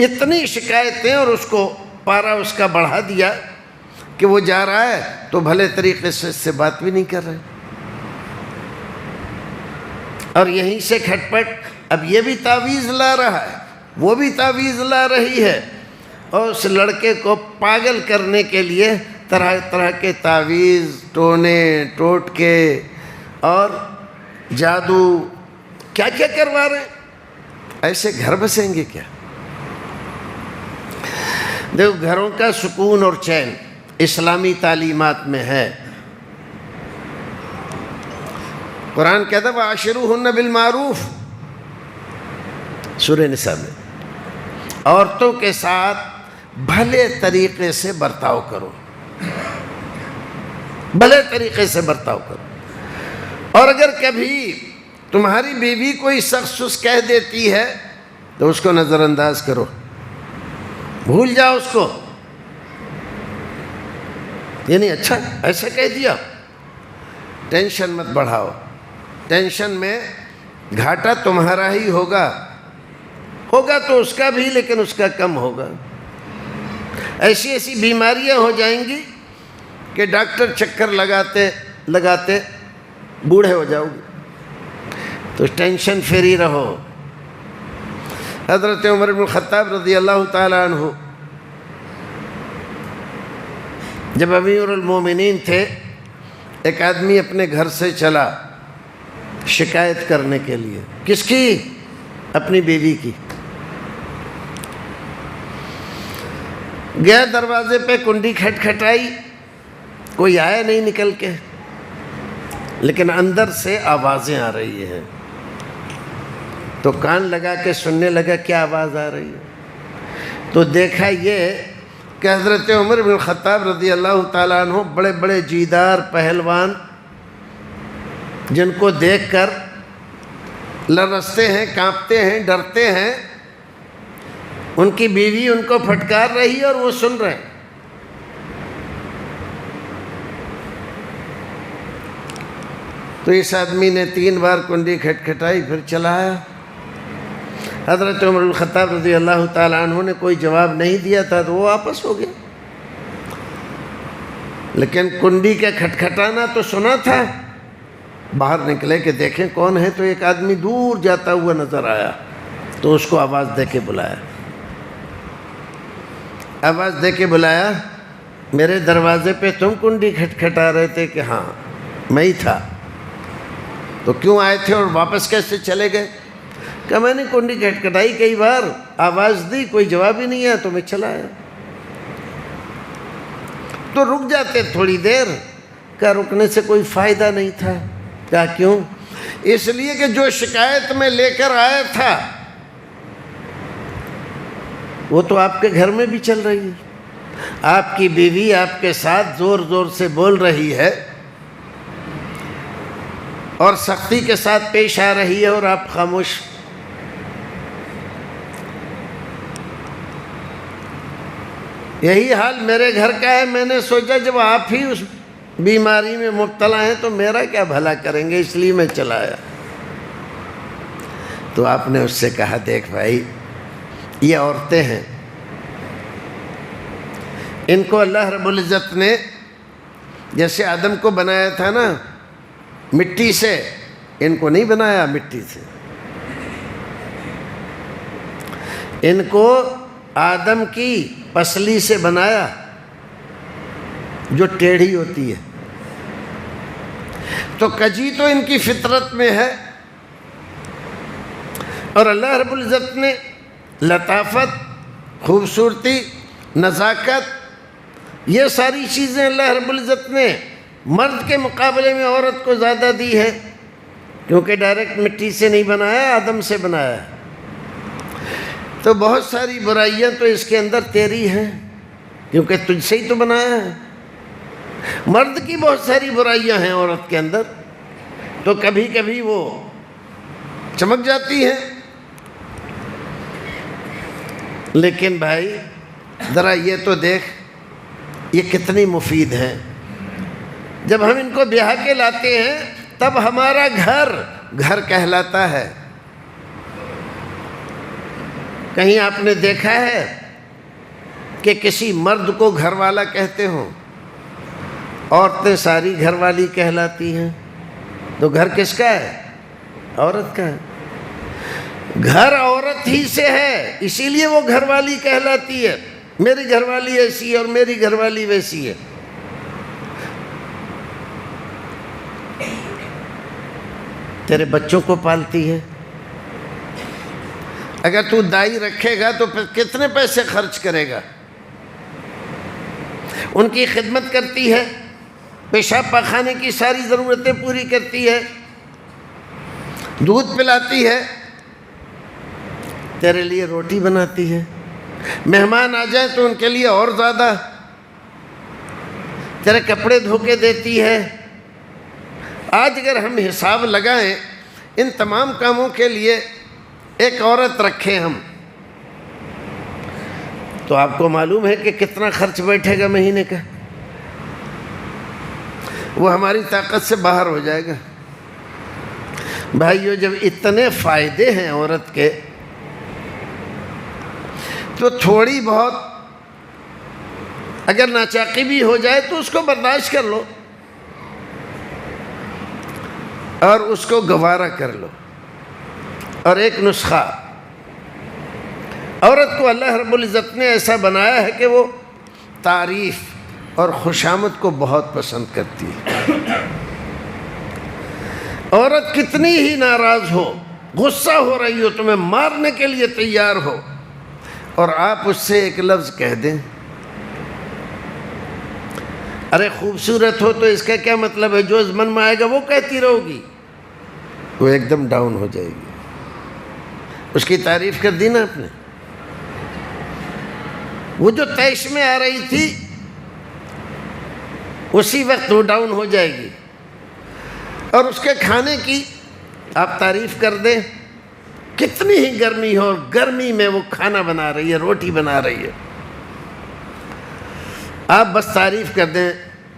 اتنی شکایتیں، اور اس کو پارا اس کا بڑھا دیا کہ وہ جا رہا ہے تو بھلے طریقے سے اس سے بات بھی نہیں کر رہے، اور یہیں سے کھٹ پٹ اب یہ بھی تعویذ لا رہا ہے، وہ بھی تعویذ لا رہی ہے، اور اس لڑکے کو پاگل کرنے کے لیے طرح طرح کے تعویذ، ٹونے ٹوٹکے اور جادو کیا کیا کروا رہے ہیں۔ ایسے گھر بسیں گے کیا؟ دیکھو، گھروں کا سکون اور چین اسلامی تعلیمات میں ہے۔ قرآن کہتا ہے وَعَاشِرُوهُنَّ بِالْمَعْرُوفِ، سورہ نساء میں، عورتوں کے ساتھ بھلے طریقے سے برتاؤ کرو، بھلے طریقے سے برتاؤ کرو، اور اگر کبھی تمہاری بیوی کوئی سخت سس کہہ دیتی ہے تو اس کو نظر انداز کرو، بھول جاؤ اس کو، یعنی اچھا ایسا کہہ دیا، ٹینشن مت بڑھاؤ، ٹینشن میں گھاٹا تمہارا ہی ہوگا تو اس کا بھی، لیکن اس کا کم ہوگا۔ ایسی ایسی بیماریاں ہو جائیں گی کہ ڈاکٹر چکر لگاتے لگاتے بوڑھے ہو جاؤ گے، تو ٹینشن فری رہو۔ حضرت عمر بن الخطاب رضی اللہ تعالیٰ عنہ جب امیر المومنین تھے، ایک آدمی اپنے گھر سے چلا شکایت کرنے کے لیے، کس کی؟ اپنی بیوی کی۔ گیا دروازے پہ، کنڈی کھٹکھٹائی، کوئی آیا نہیں نکل کے، لیکن اندر سے آوازیں آ رہی ہیں، تو کان لگا کے سننے لگا کیا آواز آ رہی ہے، تو دیکھا یہ کہ حضرت عمر بن الخطاب رضی اللہ تعالیٰ عنہ بڑے بڑے جیدار پہلوان، جن کو دیکھ کر لرزتے ہیں، کانپتے ہیں، ڈرتے ہیں، ان کی بیوی ان کو پھٹکار رہی ہے اور وہ سن رہے ہیں۔ تو اس آدمی نے 3 بار کنڈی کھٹکھٹائی، پھر چلایا۔ حضرت عمر بن الخطاب رضی اللہ تعالیٰ عنہ نے کوئی جواب نہیں دیا تھا تو وہ واپس ہو گیا، لیکن کنڈی کا کھٹکھٹانا تو سنا تھا۔ باہر نکلے کہ دیکھیں کون ہے، تو ایک آدمی دور جاتا ہوا نظر آیا، تو اس کو آواز دے کے بلایا، آواز دے کے بلایا، میرے دروازے پہ تم کنڈی کھٹکھٹا رہے تھے؟ کہ ہاں میں ہی تھا۔ تو کیوں آئے تھے اور واپس کیسے چلے گئے؟ کہ میں نے کنڈی کھٹکھٹائی کئی بار، آواز دی، کوئی جواب ہی نہیں آیا تو میں چلا آیا۔ تو رک جاتے تھوڑی دیر، کہ رکنے سے کوئی فائدہ نہیں تھا۔ کہا کیوں؟ اس لیے کہ جو شکایت میں لے کر آیا تھا وہ تو آپ کے گھر میں بھی چل رہی ہے، آپ کی بیوی آپ کے ساتھ زور زور سے بول رہی ہے اور سختی کے ساتھ پیش آ رہی ہے، اور آپ خاموش۔ یہی حال میرے گھر کا ہے. میں نے سوچا جب آپ ہی اس بیماری میں مبتلا ہیں تو میرا کیا بھلا کریں گے, اس لیے میں چلا آیا. تو آپ نے اس سے کہا دیکھ بھائی یہ عورتیں ہیں, ان کو اللہ رب العزت نے جیسے آدم کو بنایا تھا نا مٹی سے, ان کو نہیں بنایا مٹی سے. ان کو آدم کی پسلی سے بنایا جو ٹیڑھی ہوتی ہے. تو کجی تو ان کی فطرت میں ہے, اور اللہ رب العزت نے لطافت, خوبصورتی, نزاکت, یہ ساری چیزیں اللہ رب العزت نے مرد کے مقابلے میں عورت کو زیادہ دی ہے, کیونکہ ڈائریکٹ مٹی سے نہیں بنایا, آدم سے بنایا ہے. تو بہت ساری برائیاں تو اس کے اندر تیری ہیں, کیونکہ تجھ سے ہی تو بنایا ہے. مرد کی بہت ساری برائیاں ہیں عورت کے اندر, تو کبھی کبھی وہ چمک جاتی ہیں. لیکن بھائی ذرا یہ تو دیکھ یہ کتنی مفید ہیں. جب ہم ان کو بیاہ کے لاتے ہیں تب ہمارا گھر گھر کہلاتا ہے. کہیں آپ نے دیکھا ہے کہ کسی مرد کو گھر والا کہتے ہوں؟ عورتیں ساری گھر والی کہلاتی ہیں. تو گھر کس کا ہے؟ عورت کا ہے. گھر عورت ہی سے ہے, اسی لیے وہ گھر والی کہلاتی ہے. میری گھر والی ایسی ہے اور میری گھر والی ویسی ہے. تیرے بچوں کو پالتی ہے. اگر تو دائی رکھے گا تو پھر کتنے پیسے خرچ کرے گا؟ ان کی خدمت کرتی ہے, پیشاب پاخانے کی ساری ضرورتیں پوری کرتی ہے, دودھ پلاتی ہے, تیرے لیے روٹی بناتی ہے. مہمان آ جائیں تو ان کے لیے اور زیادہ, تیرے کپڑے دھو کے دیتی ہے. آج اگر ہم حساب لگائیں ان تمام کاموں کے لیے ایک عورت رکھیں ہم, تو آپ کو معلوم ہے کہ کتنا خرچ بیٹھے گا مہینے کا. وہ ہماری طاقت سے باہر ہو جائے گا. بھائیو جب اتنے فائدے ہیں عورت کے, تو تھوڑی بہت اگر ناچاقی بھی ہو جائے تو اس کو برداشت کر لو اور اس کو گوارا کر لو. اور ایک نسخہ, عورت کو اللہ رب العزت نے ایسا بنایا ہے کہ وہ تعریف اور خوشامد کو بہت پسند کرتی ہے. عورت کتنی ہی ناراض ہو, غصہ ہو رہی ہو, تمہیں مارنے کے لیے تیار ہو, اور آپ اس سے ایک لفظ کہہ دیں, ارے خوبصورت ہو, تو اس کا کیا مطلب ہے؟ جو من میں آئے گا وہ کہتی رہو گی, وہ ایک دم ڈاؤن ہو جائے گی. اس کی تعریف کر دی نا آپ نے, وہ جو طیش میں آ رہی تھی اسی وقت وہ ڈاؤن ہو جائے گی. اور اس کے کھانے کی آپ تعریف کر دیں, کتنی ہی گرمی ہو, گرمی میں وہ کھانا بنا رہی ہے, روٹی بنا رہی ہے, آپ بس تعریف کر دیں,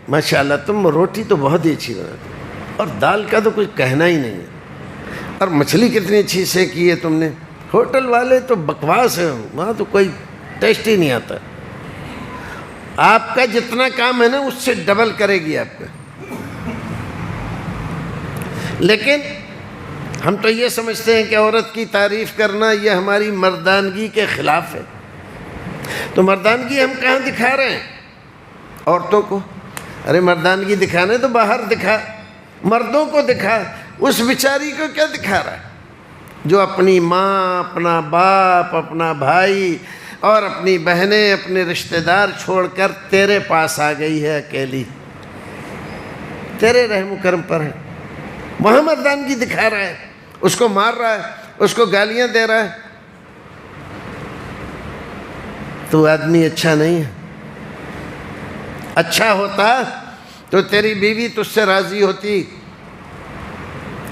ماشاءاللہ تم روٹی تو بہت ہی اچھی بناتی, اور دال کا تو کچھ کہنا ہی نہیں ہے, اور مچھلی کتنی اچھی سیکی ہے تم نے, ہوٹل والے تو بکواس ہیں, وہاں تو کوئی ٹیسٹ ہی نہیں آتا. آپ کا جتنا کام ہے نا اس سے ڈبل کرے گی آپ کا. لیکن ہم تو یہ سمجھتے ہیں کہ عورت کی تعریف کرنا یہ ہماری مردانگی کے خلاف ہے. تو مردانگی ہم کہاں دکھا رہے ہیں عورتوں کو؟ ارے مردانگی دکھانے تو باہر دکھا, مردوں کو دکھا. اس بیچاری کو کیا دکھا رہا ہے جو اپنی ماں, اپنا باپ, اپنا بھائی اور اپنی بہنیں, اپنے رشتہ دار چھوڑ کر تیرے پاس آ گئی ہے اکیلی, تیرے رحم و کرم پر ہے. وہاں مردانگی دکھا رہا ہے, اس کو مار رہا ہے, اس کو گالیاں دے رہا ہے. تو آدمی اچھا نہیں ہے. اچھا ہوتا تو تیری بیوی تجھ سے راضی ہوتی,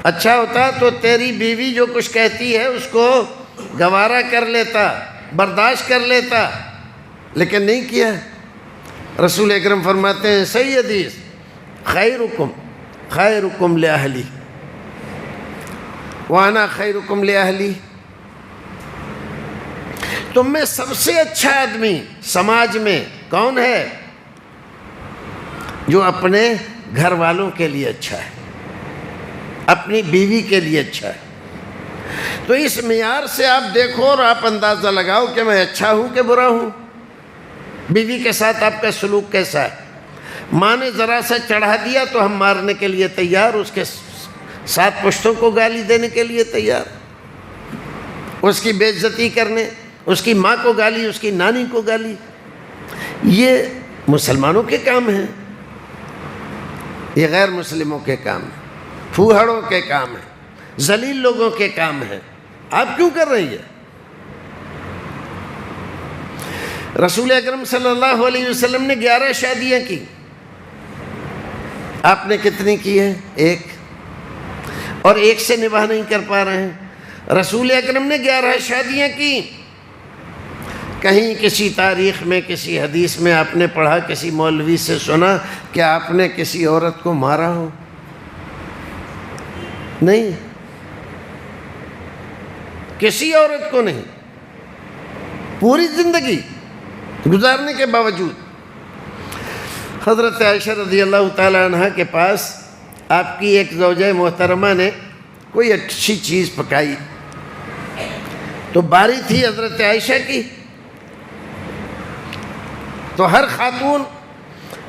اچھا ہوتا تو تیری بیوی جو کچھ کہتی ہے اس کو گوارا کر لیتا, برداشت کر لیتا. لیکن نہیں کیا۔ رسول اکرم فرماتے ہیں صحیح حدیث، خیرکم لأہلی وانا خیرکم لأہلی، تم میں سب سے اچھا آدمی سماج میں کون ہے؟ جو اپنے گھر والوں کے لیے اچھا ہے، اپنی بیوی کے لیے اچھا ہے۔ تو اس معیار سے آپ دیکھو اور آپ اندازہ لگاؤ کہ میں اچھا ہوں کہ برا ہوں۔ بیوی کے ساتھ آپ کا سلوک کیسا ہے؟ ماں نے ذرا سا چڑھا دیا تو ہم مارنے کے لیے تیار، اس کے 7 پشتوں کو گالی دینے کے لیے تیار، اس کی بے عزتی کرنے، اس کی ماں کو گالی، اس کی نانی کو گالی۔ یہ مسلمانوں کے کام ہیں، یہ غیر مسلموں کے کام ہیں، پھوہڑوں کے کام ہیں، ذلیل لوگوں کے کام ہیں۔ آپ کیوں کر رہی ہیں؟ رسول اکرم صلی اللہ علیہ وسلم نے 11 شادیاں کی، آپ نے کتنی کی ہیں؟ 1، اور 1 سے نباہ نہیں کر پا رہے ہیں۔ رسول اکرم نے 11 شادیاں کی۔ کہیں کسی تاریخ میں، کسی حدیث میں آپ نے پڑھا، کسی مولوی سے سنا کہ آپ نے کسی عورت کو مارا ہو؟ نہیں، کسی عورت کو نہیں، پوری زندگی گزارنے کے باوجود۔ حضرت عائشہ رضی اللہ تعالی عنہ کے پاس آپ کی ایک زوجہ محترمہ نے کوئی اچھی چیز پکائی، تو باری تھی حضرت عائشہ کی۔ تو ہر خاتون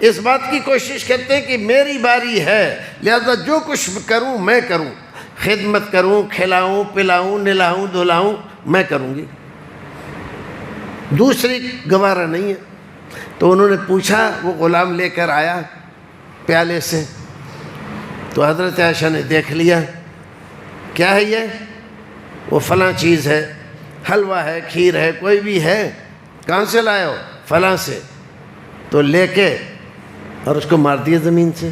اس بات کی کوشش کرتے ہیں کہ میری باری ہے، لہذا جو کچھ کروں میں کروں، خدمت کروں، کھلاؤں پلاؤں نلاؤں دھلاؤں، میں کروں گی، دوسری گوارہ نہیں ہے۔ تو انہوں نے پوچھا، وہ غلام لے کر آیا پیالے سے، تو حضرت عائشہ نے دیکھ لیا، کیا ہے یہ؟ وہ فلاں چیز ہے، حلوہ ہے، کھیر ہے، کوئی بھی ہے۔ کہاں سے لائے ہو؟ فلاں سے۔ تو لے کے اور اس کو مار دیا زمین سے۔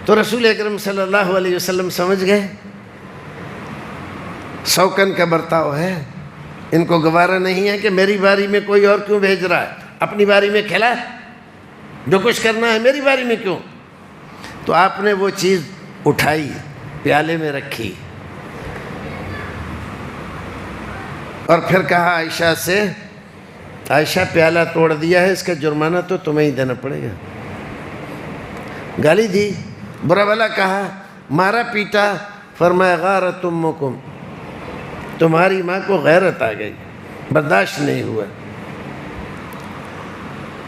تو رسول اکرم صلی اللہ علیہ وسلم سمجھ گئے سوکن کا برتاؤ ہے، ان کو گوارہ نہیں ہے کہ میری باری میں کوئی اور کیوں بھیج رہا ہے، اپنی باری میں کھلا، جو کچھ کرنا ہے میری باری میں کیوں؟ تو آپ نے وہ چیز اٹھائی، پیالے میں رکھی، اور پھر کہا عائشہ سے، عائشہ پیالہ توڑ دیا ہے، اس کا جرمانہ تو تمہیں ہی دینا پڑے گا۔ گالی دی، برا بھلا کہا، مارا پیٹا، فرمایا غارت امکم، تمہاری ماں کو غیرت آ گئی، برداشت نہیں ہوا۔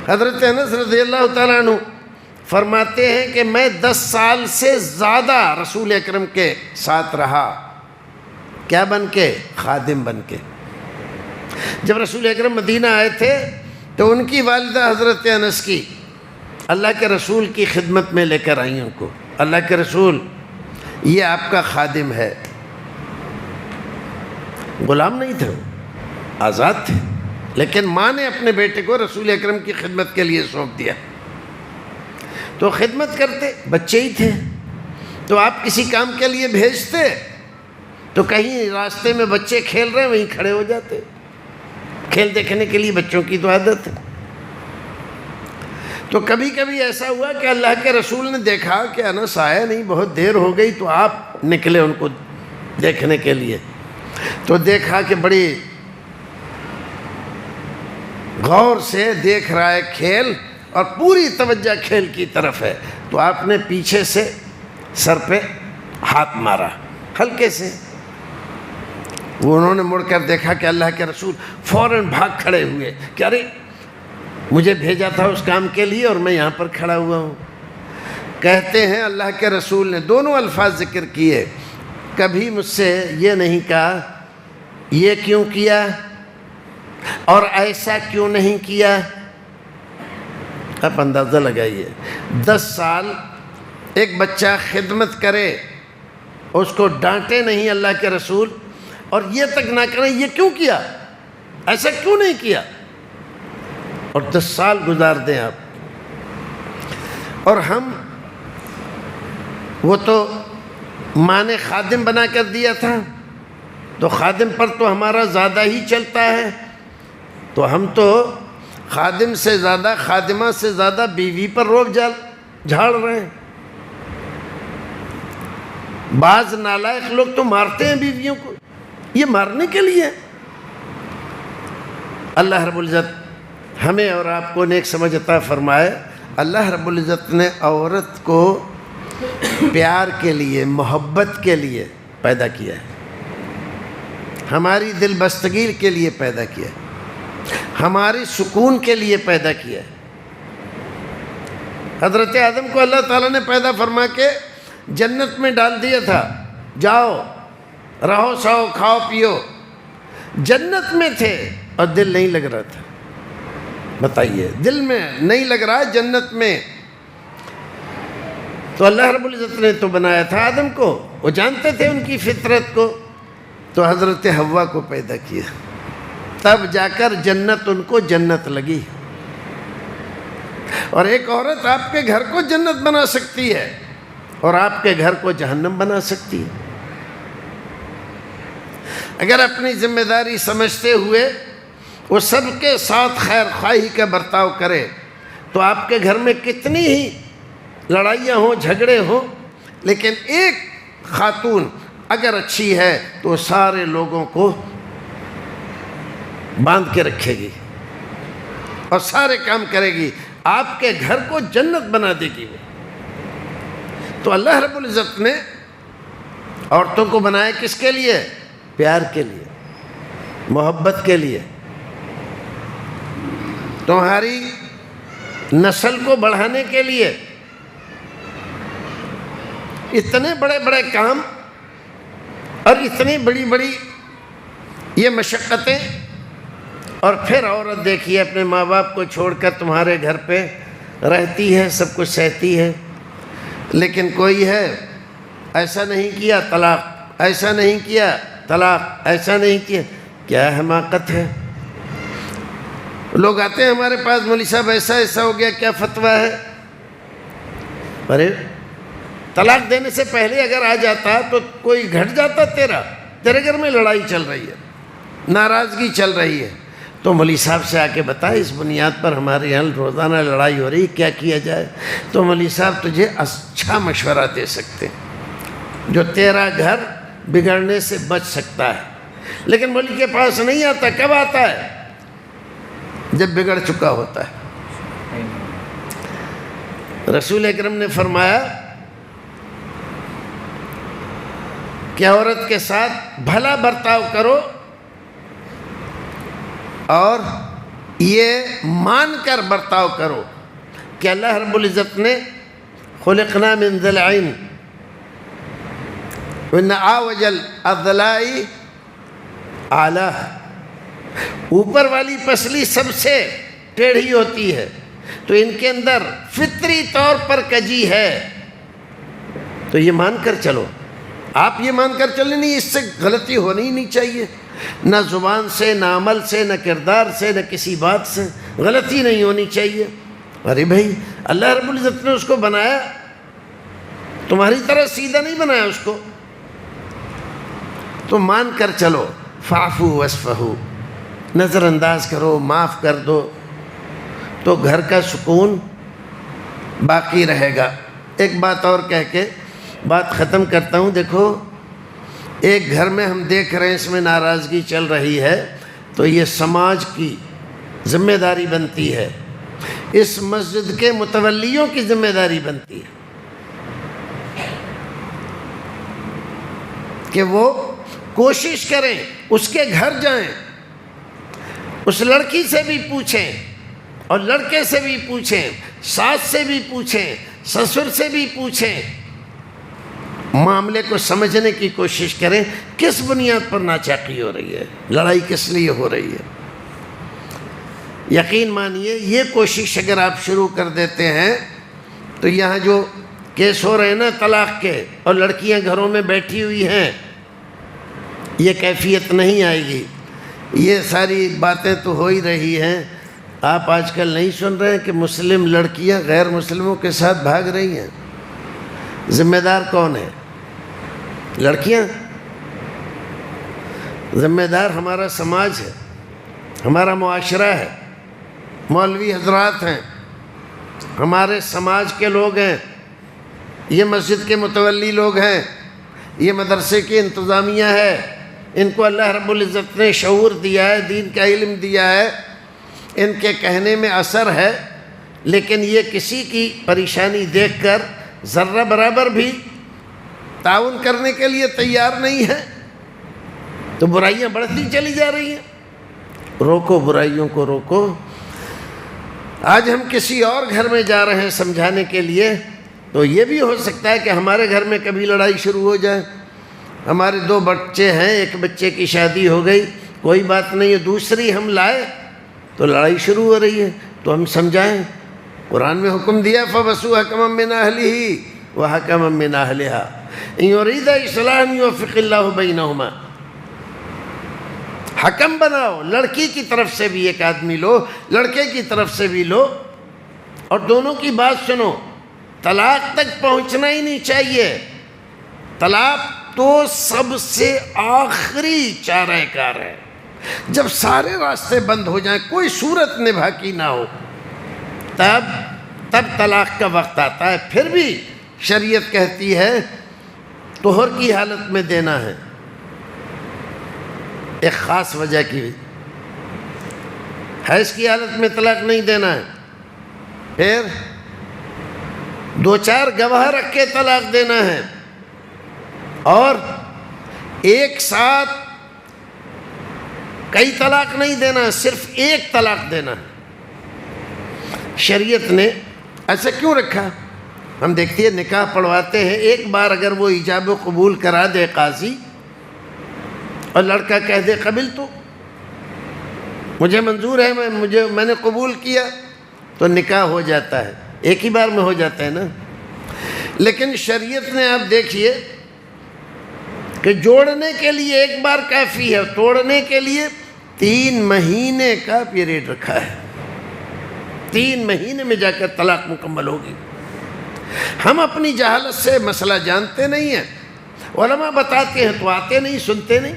حضرت انس رضی اللہ تعالیٰ عنہ فرماتے ہیں کہ میں 10 سال سے زیادہ رسول اکرم کے ساتھ رہا، کیا بن کے؟ خادم بن کے۔ جب رسول اکرم مدینہ آئے تھے تو ان کی والدہ حضرت انس کی اللہ کے رسول کی خدمت میں لے کر آئیں ان کو، اللہ کے رسول یہ آپ کا خادم ہے۔ غلام نہیں تھے، آزاد تھے، لیکن ماں نے اپنے بیٹے کو رسول اکرم کی خدمت کے لیے سونپ دیا، تو خدمت کرتے، بچے ہی تھے، تو آپ کسی کام کے لیے بھیجتے تو کہیں راستے میں بچے کھیل رہے ہیں وہیں کھڑے ہو جاتے، کھیل دیکھنے کے لیے بچوں کی تو عادت ہے۔ تو کبھی کبھی ایسا ہوا کہ اللہ کے رسول نے دیکھا کہ انس آیا نہیں، بہت دیر ہو گئی، تو آپ نکلے ان کو دیکھنے کے لیے، تو دیکھا کہ بڑی غور سے دیکھ رہا ہے کھیل، اور پوری توجہ کھیل کی طرف ہے، تو آپ نے پیچھے سے سر پہ ہاتھ مارا ہلکے سے۔ وہ انہوں نے مڑ کر دیکھا کہ اللہ کے رسول فوراً بھاگ کھڑے ہوئے کہ ارے مجھے بھیجا تھا اس کام کے لیے اور میں یہاں پر کھڑا ہوا ہوں۔ کہتے ہیں اللہ کے رسول نے دونوں الفاظ ذکر کیے، کبھی مجھ سے یہ نہیں کہا یہ کیوں کیا اور ایسا کیوں نہیں کیا۔ آپ اندازہ لگائیے، 10 سال ایک بچہ خدمت کرے، اس کو ڈانٹے نہیں اللہ کے رسول، اور یہ تک نہ کریں یہ کیوں کیا، ایسا کیوں نہیں کیا، اور 10 سال گزار دیں آپ۔ اور ہم، وہ تو ماں نے خادم بنا کر دیا تھا، تو خادم پر تو ہمارا زیادہ ہی چلتا ہے، تو ہم تو خادم سے زیادہ، خادمہ سے زیادہ بیوی پر روب جھاڑ رہے ہیں۔ بعض نالائق لوگ تو مارتے ہیں بیویوں کو، یہ مارنے کے لیے۔ اللہ رب العزت ہمیں اور آپ کو نیک سمجھ عطا فرمائے۔ اللہ رب العزت نے عورت کو پیار کے لیے، محبت کے لیے پیدا کیا ہے، ہماری دل بستگی کے لیے پیدا کیا ہے، ہماری سکون کے لیے پیدا کیا ہے۔ حضرت آدم کو اللہ تعالیٰ نے پیدا فرما کے جنت میں ڈال دیا تھا، جاؤ رہو سو کھاؤ پیو، جنت میں تھے اور دل نہیں لگ رہا تھا۔ بتائیے، دل میں نہیں لگ رہا جنت میں، تو اللہ رب العزت نے تو بنایا تھا آدم کو، وہ جانتے تھے ان کی فطرت کو، تو حضرت حوا کو پیدا کیا، تب جا کر جنت ان کو جنت لگی۔ اور ایک عورت آپ کے گھر کو جنت بنا سکتی ہے اور آپ کے گھر کو جہنم بنا سکتی ہے۔ اگر اپنی ذمہ داری سمجھتے ہوئے وہ سب کے ساتھ خیر خواہی کا برتاؤ کرے تو آپ کے گھر میں کتنی ہی لڑائیاں ہوں، جھگڑے ہوں، لیکن ایک خاتون اگر اچھی ہے تو سارے لوگوں کو باندھ کے رکھے گی اور سارے کام کرے گی، آپ کے گھر کو جنت بنا دے گی وہ۔ تو اللہ رب العزت نے عورتوں کو بنایا کس کے لیے؟ پیار کے لیے، محبت کے لیے، تمہاری نسل کو بڑھانے کے لیے۔ اتنے بڑے بڑے کام اور اتنی بڑی بڑی یہ مشقتیں، اور پھر عورت دیکھیے اپنے ماں باپ کو چھوڑ کر تمہارے گھر پہ رہتی ہے، سب کچھ سہتی ہے، لیکن کوئی ہے ایسا نہیں کیا طلاق، ایسا نہیں کیا طلاق، ایسا نہیں کیا۔ کیا حماقت ہے! لوگ آتے ہیں ہمارے پاس، مولوی صاحب ایسا ہو گیا، کیا فتویٰ ہے؟ ارے طلاق دینے سے پہلے اگر آ جاتا تو کوئی گھٹ جاتا، تیرے گھر میں لڑائی چل رہی ہے، ناراضگی چل رہی ہے، تو مولوی صاحب سے آ کے بتا اس بنیاد پر ہمارے یہاں روزانہ لڑائی ہو رہی ہے، کیا کیا جائے؟ تو مولوی صاحب تجھے اچھا مشورہ دے سکتے جو تیرا گھر بگڑنے سے بچ سکتا ہے، لیکن مولوی کے پاس نہیں آتا۔ کب آتا ہے؟ جب بگڑ چکا ہوتا ہے۔ رسول اکرم نے فرمایا کہ عورت کے ساتھ بھلا برتاؤ کرو اور یہ مان کر برتاؤ کرو کہ اللہ رب العزت نے خلقنا من ضلعین وَإِنَّ أَعْوَجَ الْأَضْلَاعِ أَعْلَاهُ، اوپر والی پسلی سب سے ٹیڑھی ہوتی ہے، تو ان کے اندر فطری طور پر کجی ہے، تو یہ مان کر چلو۔ آپ یہ مان کر چلیں، نہیں، اس سے غلطی ہونی ہی نہیں چاہیے، نہ زبان سے، نہ عمل سے، نہ کردار سے، نہ کسی بات سے غلطی نہیں ہونی چاہیے۔ ارے بھائی، اللہ رب العزت نے اس کو بنایا، تمہاری طرح سیدھا نہیں بنایا اس کو، تو مان کر چلو۔ فاعفوا واصفحوا، نظر انداز کرو، معاف کر دو، تو گھر کا سکون باقی رہے گا۔ ایک بات اور کہہ کے بات ختم کرتا ہوں۔ دیکھو، ایک گھر میں ہم دیکھ رہے ہیں اس میں ناراضگی چل رہی ہے، تو یہ سماج کی ذمہ داری بنتی ہے، اس مسجد کے متولیوں کی ذمہ داری بنتی ہے کہ وہ کوشش کریں، اس کے گھر جائیں، اس لڑکی سے بھی پوچھیں اور لڑکے سے بھی پوچھیں، ساس سے بھی پوچھیں، سسر سے بھی پوچھیں، معاملے کو سمجھنے کی کوشش کریں کس بنیاد پر ناچاقی ہو رہی ہے، لڑائی کس لیے ہو رہی ہے۔ یقین مانیے، یہ کوشش اگر آپ شروع کر دیتے ہیں تو یہاں جو کیس ہو رہے ہیں نا طلاق کے، اور لڑکیاں گھروں میں بیٹھی ہوئی ہیں، یہ کیفیت نہیں آئے گی۔ یہ ساری باتیں تو ہو ہی رہی ہیں۔ آپ آج کل نہیں سن رہے ہیں کہ مسلم لڑکیاں غیر مسلموں کے ساتھ بھاگ رہی ہیں؟ ذمہ دار کون ہے؟ لڑکیاں۔ ذمہ دار ہمارا سماج ہے، ہمارا معاشرہ ہے، مولوی حضرات ہیں، ہمارے سماج کے لوگ ہیں، یہ مسجد کے متولی لوگ ہیں، یہ مدرسے کی انتظامیہ ہے، ان کو اللہ رب العزت نے شعور دیا ہے، دین کا علم دیا ہے، ان کے کہنے میں اثر ہے، لیکن یہ کسی کی پریشانی دیکھ کر ذرہ برابر بھی تعاون کرنے کے لیے تیار نہیں ہے، تو برائیاں بڑھتی چلی جا رہی ہیں۔ روکو برائیوں کو، روکو۔ آج ہم کسی اور گھر میں جا رہے ہیں سمجھانے کے لیے، تو یہ بھی ہو سکتا ہے کہ ہمارے گھر میں کبھی لڑائی شروع ہو جائے۔ ہمارے 2 بچے ہیں، ایک بچے کی شادی ہو گئی، کوئی بات نہیں ہے، دوسری ہم لائے تو لڑائی شروع ہو رہی ہے، تو ہم سمجھائیں۔ قرآن میں حکم دیا فَبَسُوا حَكَمًا مِّنْ أَهْلِهِ وَحَكَمًا مِّنْ أَهْلِهَا إِن يُرِيدَ إِصْلَاحًا يُوَفِّقِ اللَّهُ بَيْنَهُمَا۔ حکم بناؤ، لڑکی کی طرف سے بھی ایک آدمی لو، لڑکے کی طرف سے بھی لو، اور دونوں کی بات سنو۔ طلاق تک پہنچنا ہی نہیں چاہیے۔ طلاق تو سب سے آخری چارہ کار ہے۔ جب سارے راستے بند ہو جائیں، کوئی صورت نبھا کی نہ ہو، تب طلاق کا وقت آتا ہے۔ پھر بھی شریعت کہتی ہے طہر کی حالت میں دینا ہے، ایک خاص وجہ کی، حیض کی حالت میں طلاق نہیں دینا ہے، پھر 2-4 گواہ رکھ کے طلاق دینا ہے، اور ایک ساتھ کئی طلاق نہیں دینا، صرف ایک طلاق دینا ہے۔ شریعت نے ایسا کیوں رکھا؟ ہم دیکھتے ہیں نکاح پڑھواتے ہیں، ایک بار اگر وہ ایجاب و قبول کرا دے قاضی، اور لڑکا کہہ دے قبل تو مجھے منظور ہے، میں نے قبول کیا، تو نکاح ہو جاتا ہے، ایک ہی بار میں ہو جاتا ہے نا۔ لیکن شریعت نے آپ دیکھیے کہ جوڑنے کے لیے ایک بار کافی ہے، توڑنے کے لیے 3 مہینے کا پیریڈ رکھا ہے۔ 3 مہینے میں جا کر طلاق مکمل ہوگی۔ ہم اپنی جہالت سے مسئلہ جانتے نہیں ہیں، علماء بتاتے ہیں تو آتے نہیں، سنتے نہیں۔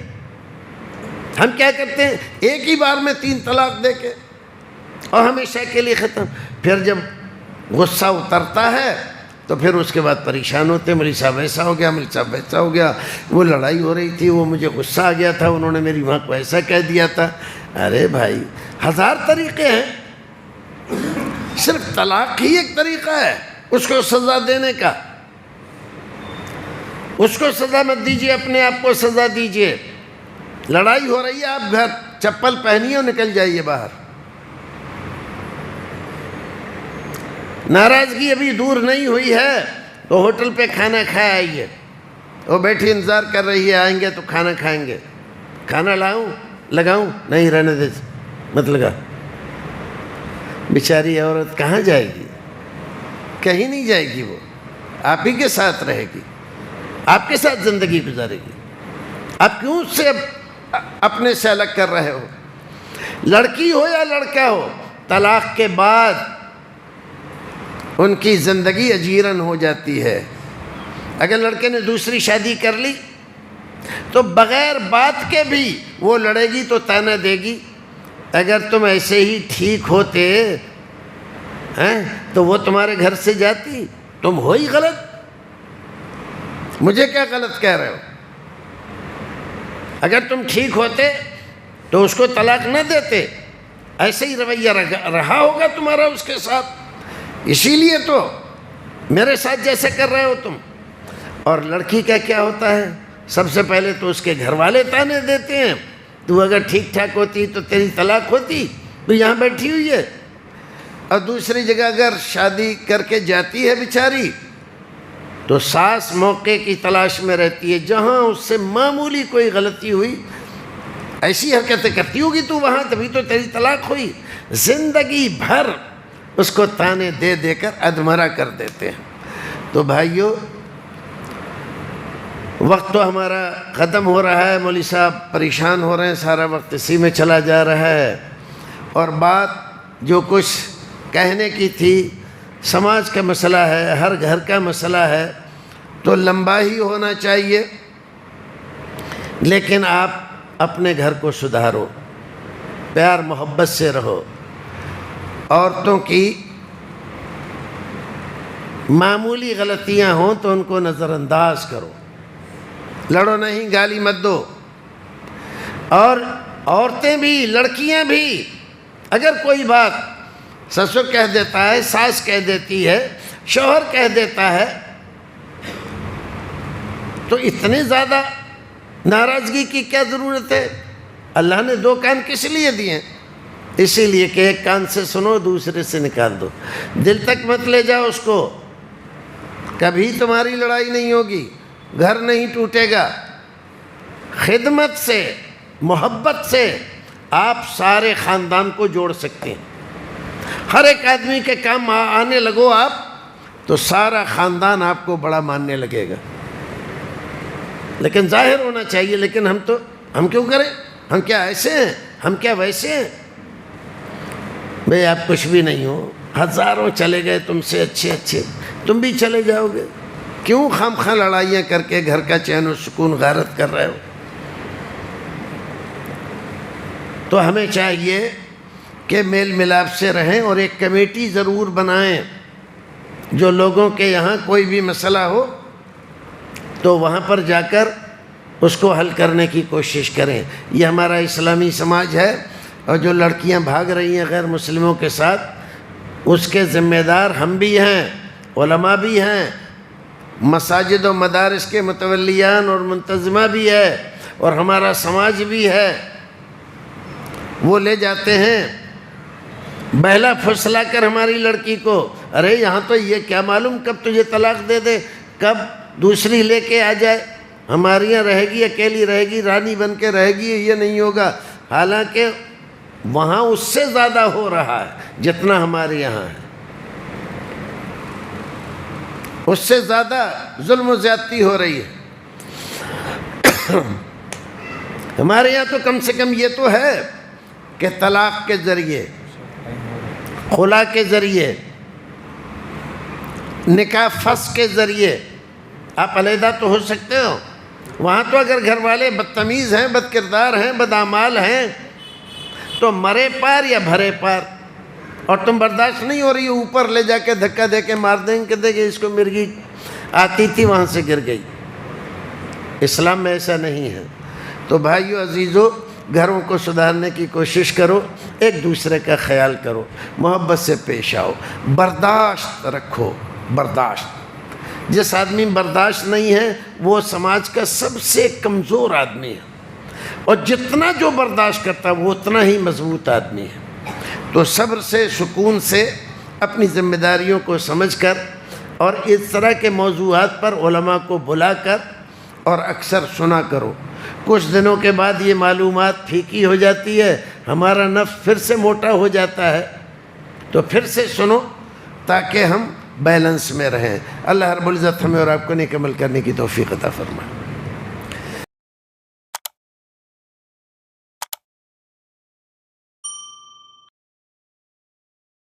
ہم کیا کرتے ہیں، ایک ہی بار میں 3 طلاق دے کے اور ہمیشہ کے لیے ختم۔ پھر جب غصہ اترتا ہے تو پھر اس کے بعد پریشان ہوتے ہیں، مولوی صاحب ایسا ہو گیا، مولوی صاحب ایسا ہو گیا، وہ لڑائی ہو رہی تھی، وہ مجھے غصہ آ گیا تھا، انہوں نے میری ماں کو ایسا کہہ دیا تھا۔ ارے بھائی، 1000 طریقے ہیں، صرف طلاق ہی ایک طریقہ ہے اس کو سزا دینے کا۔ اس کو سزا مت دیجیے، اپنے آپ کو سزا دیجیے۔ لڑائی ہو رہی ہے، آپ گھر چپل پہنیے اور نکل جائیے باہر۔ ناراضگی ابھی دور نہیں ہوئی ہے تو ہوٹل پہ کھانا کھا آئیے، وہ بیٹھی انتظار کر رہی ہے، آئیں گے تو کھانا کھائیں گے۔ کھانا لاؤں، لگاؤں؟ نہیں، رہنے دے، مت لگا۔ بیچاری عورت کہاں جائے گی؟ کہیں نہیں جائے گی، وہ آپ ہی کے ساتھ رہے گی، آپ کے ساتھ زندگی گزارے گی۔ آپ کیوں اس سے اپنے سے الگ کر رہے ہو؟ لڑکی ہو یا لڑکا ہو، طلاق کے بعد ان کی زندگی اجیرن ہو جاتی ہے۔ اگر لڑکے نے دوسری شادی کر لی تو بغیر بات کے بھی وہ لڑے گی تو تانا دے گی، اگر تم ایسے ہی ٹھیک ہوتے تو وہ تمہارے گھر سے جاتی، تم ہو ہی غلط، مجھے کیا غلط کہہ رہے ہو؟ اگر تم ٹھیک ہوتے تو اس کو طلاق نہ دیتے، ایسے ہی رویہ رہا ہوگا تمہارا اس کے ساتھ، اسی لیے تو میرے ساتھ جیسے کر رہے ہو تم۔ اور لڑکی کا کیا ہوتا ہے، سب سے پہلے تو اس کے گھر والے تانے دیتے ہیں، تو اگر ٹھیک ٹھاک ہوتی تو تیری طلاق ہوتی، تو یہاں بیٹھی ہوئی ہے۔ اور دوسری جگہ اگر شادی کر کے جاتی ہے بیچاری تو ساس موقع کی تلاش میں رہتی ہے، جہاں اس سے معمولی کوئی غلطی ہوئی، ایسی حرکتیں کرتی ہوگی تو وہاں، تبھی تو تیری طلاق ہوئی۔ زندگی بھر اس کو تانے دے دے کر ادمرا کر دیتے ہیں۔ تو بھائیو، وقت تو ہمارا ختم ہو رہا ہے، مولوی صاحب پریشان ہو رہے ہیں، سارا وقت اسی میں چلا جا رہا ہے، اور بات جو کچھ کہنے کی تھی، سماج کا مسئلہ ہے، ہر گھر کا مسئلہ ہے، تو لمبا ہی ہونا چاہیے، لیکن آپ اپنے گھر کو سدھارو، پیار محبت سے رہو، عورتوں کی معمولی غلطیاں ہوں تو ان کو نظر انداز کرو، لڑو نہیں، گالی مت دو۔ اور عورتیں بھی، لڑکیاں بھی، اگر کوئی بات سسر کہہ دیتا ہے، ساس کہہ دیتی ہے، شوہر کہہ دیتا ہے، تو اتنے زیادہ ناراضگی کی کیا ضرورت ہے؟ اللہ نے دو کان کس لیے دیے ہیں؟ اسی لیے کہ ایک کان سے سنو، دوسرے سے نکال دو، دل تک مت لے جاؤ اس کو، کبھی تمہاری لڑائی نہیں ہوگی، گھر نہیں ٹوٹے گا۔ خدمت سے، محبت سے آپ سارے خاندان کو جوڑ سکتے ہیں۔ ہر ایک آدمی کے کام آنے لگو آپ تو سارا خاندان آپ کو بڑا ماننے لگے گا۔ لیکن ظاہر ہونا چاہیے، لیکن ہم کیوں کریں؟ ہم کیا ایسے ہیں؟ ہم کیا ویسے ہیں؟ بھئی آپ کچھ بھی نہیں ہو، ہزاروں چلے گئے تم سے اچھے، تم بھی چلے جاؤ گے، کیوں خام خواہ لڑائیاں کر کے گھر کا چین و سکون غارت کر رہے ہو؟ تو ہمیں چاہیے کہ میل ملاپ سے رہیں، اور ایک کمیٹی ضرور بنائیں، جو لوگوں کے یہاں کوئی بھی مسئلہ ہو تو وہاں پر جا کر اس کو حل کرنے کی کوشش کریں۔ یہ ہمارا اسلامی سماج ہے، اور جو لڑکیاں بھاگ رہی ہیں غیر مسلموں کے ساتھ، اس کے ذمہ دار ہم بھی ہیں، علماء بھی ہیں، مساجد و مدارس کے متولیان اور منتظمہ بھی ہے، اور ہمارا سماج بھی ہے۔ وہ لے جاتے ہیں بہلا پھسلا کر ہماری لڑکی کو، ارے یہاں تو یہ کیا معلوم کب تجھے طلاق دے دے، کب دوسری لے کے آ جائے، ہمارے یہاں رہے گی، اکیلی رہے گی، رانی بن کے رہے گی، یہ نہیں ہوگا۔ حالانکہ وہاں اس سے زیادہ ہو رہا ہے جتنا ہمارے یہاں ہے، اس سے زیادہ ظلم و زیادتی ہو رہی ہے۔ ہمارے یہاں تو کم سے کم یہ تو ہے کہ طلاق کے ذریعے، خلا کے ذریعے، نکاح فسخ کے ذریعے آپ علیحدہ تو ہو سکتے ہو۔ وہاں تو اگر گھر والے بدتمیز ہیں، بد کردار ہیں، بدعمال ہیں، تو مرے پار یا بھرے پار، اور تم برداشت نہیں ہو رہی ہو، اوپر لے جا کے دھکا دے کے مار دیں کہ دیکھیں اس کو مرغی آتی تھی وہاں سے گر گئی۔ اسلام میں ایسا نہیں ہے۔ تو بھائیو عزیزو، گھروں کو سدھارنے کی کوشش کرو، ایک دوسرے کا خیال کرو، محبت سے پیش آؤ، برداشت رکھو، برداشت۔ جس آدمی برداشت نہیں ہے وہ سماج کا سب سے کمزور آدمی ہے، اور جتنا جو برداشت کرتا ہے وہ اتنا ہی مضبوط آدمی ہے۔ تو صبر سے، سکون سے اپنی ذمہ داریوں کو سمجھ کر، اور اس طرح کے موضوعات پر علماء کو بلا کر اور اکثر سنا کرو۔ کچھ دنوں کے بعد یہ معلومات پھیکی ہو جاتی ہے، ہمارا نفس پھر سے موٹا ہو جاتا ہے، تو پھر سے سنو تاکہ ہم بیلنس میں رہیں۔ اللہ رب العزت ہمیں اور آپ کو نیک عمل کرنے کی توفیق عطا فرمائے۔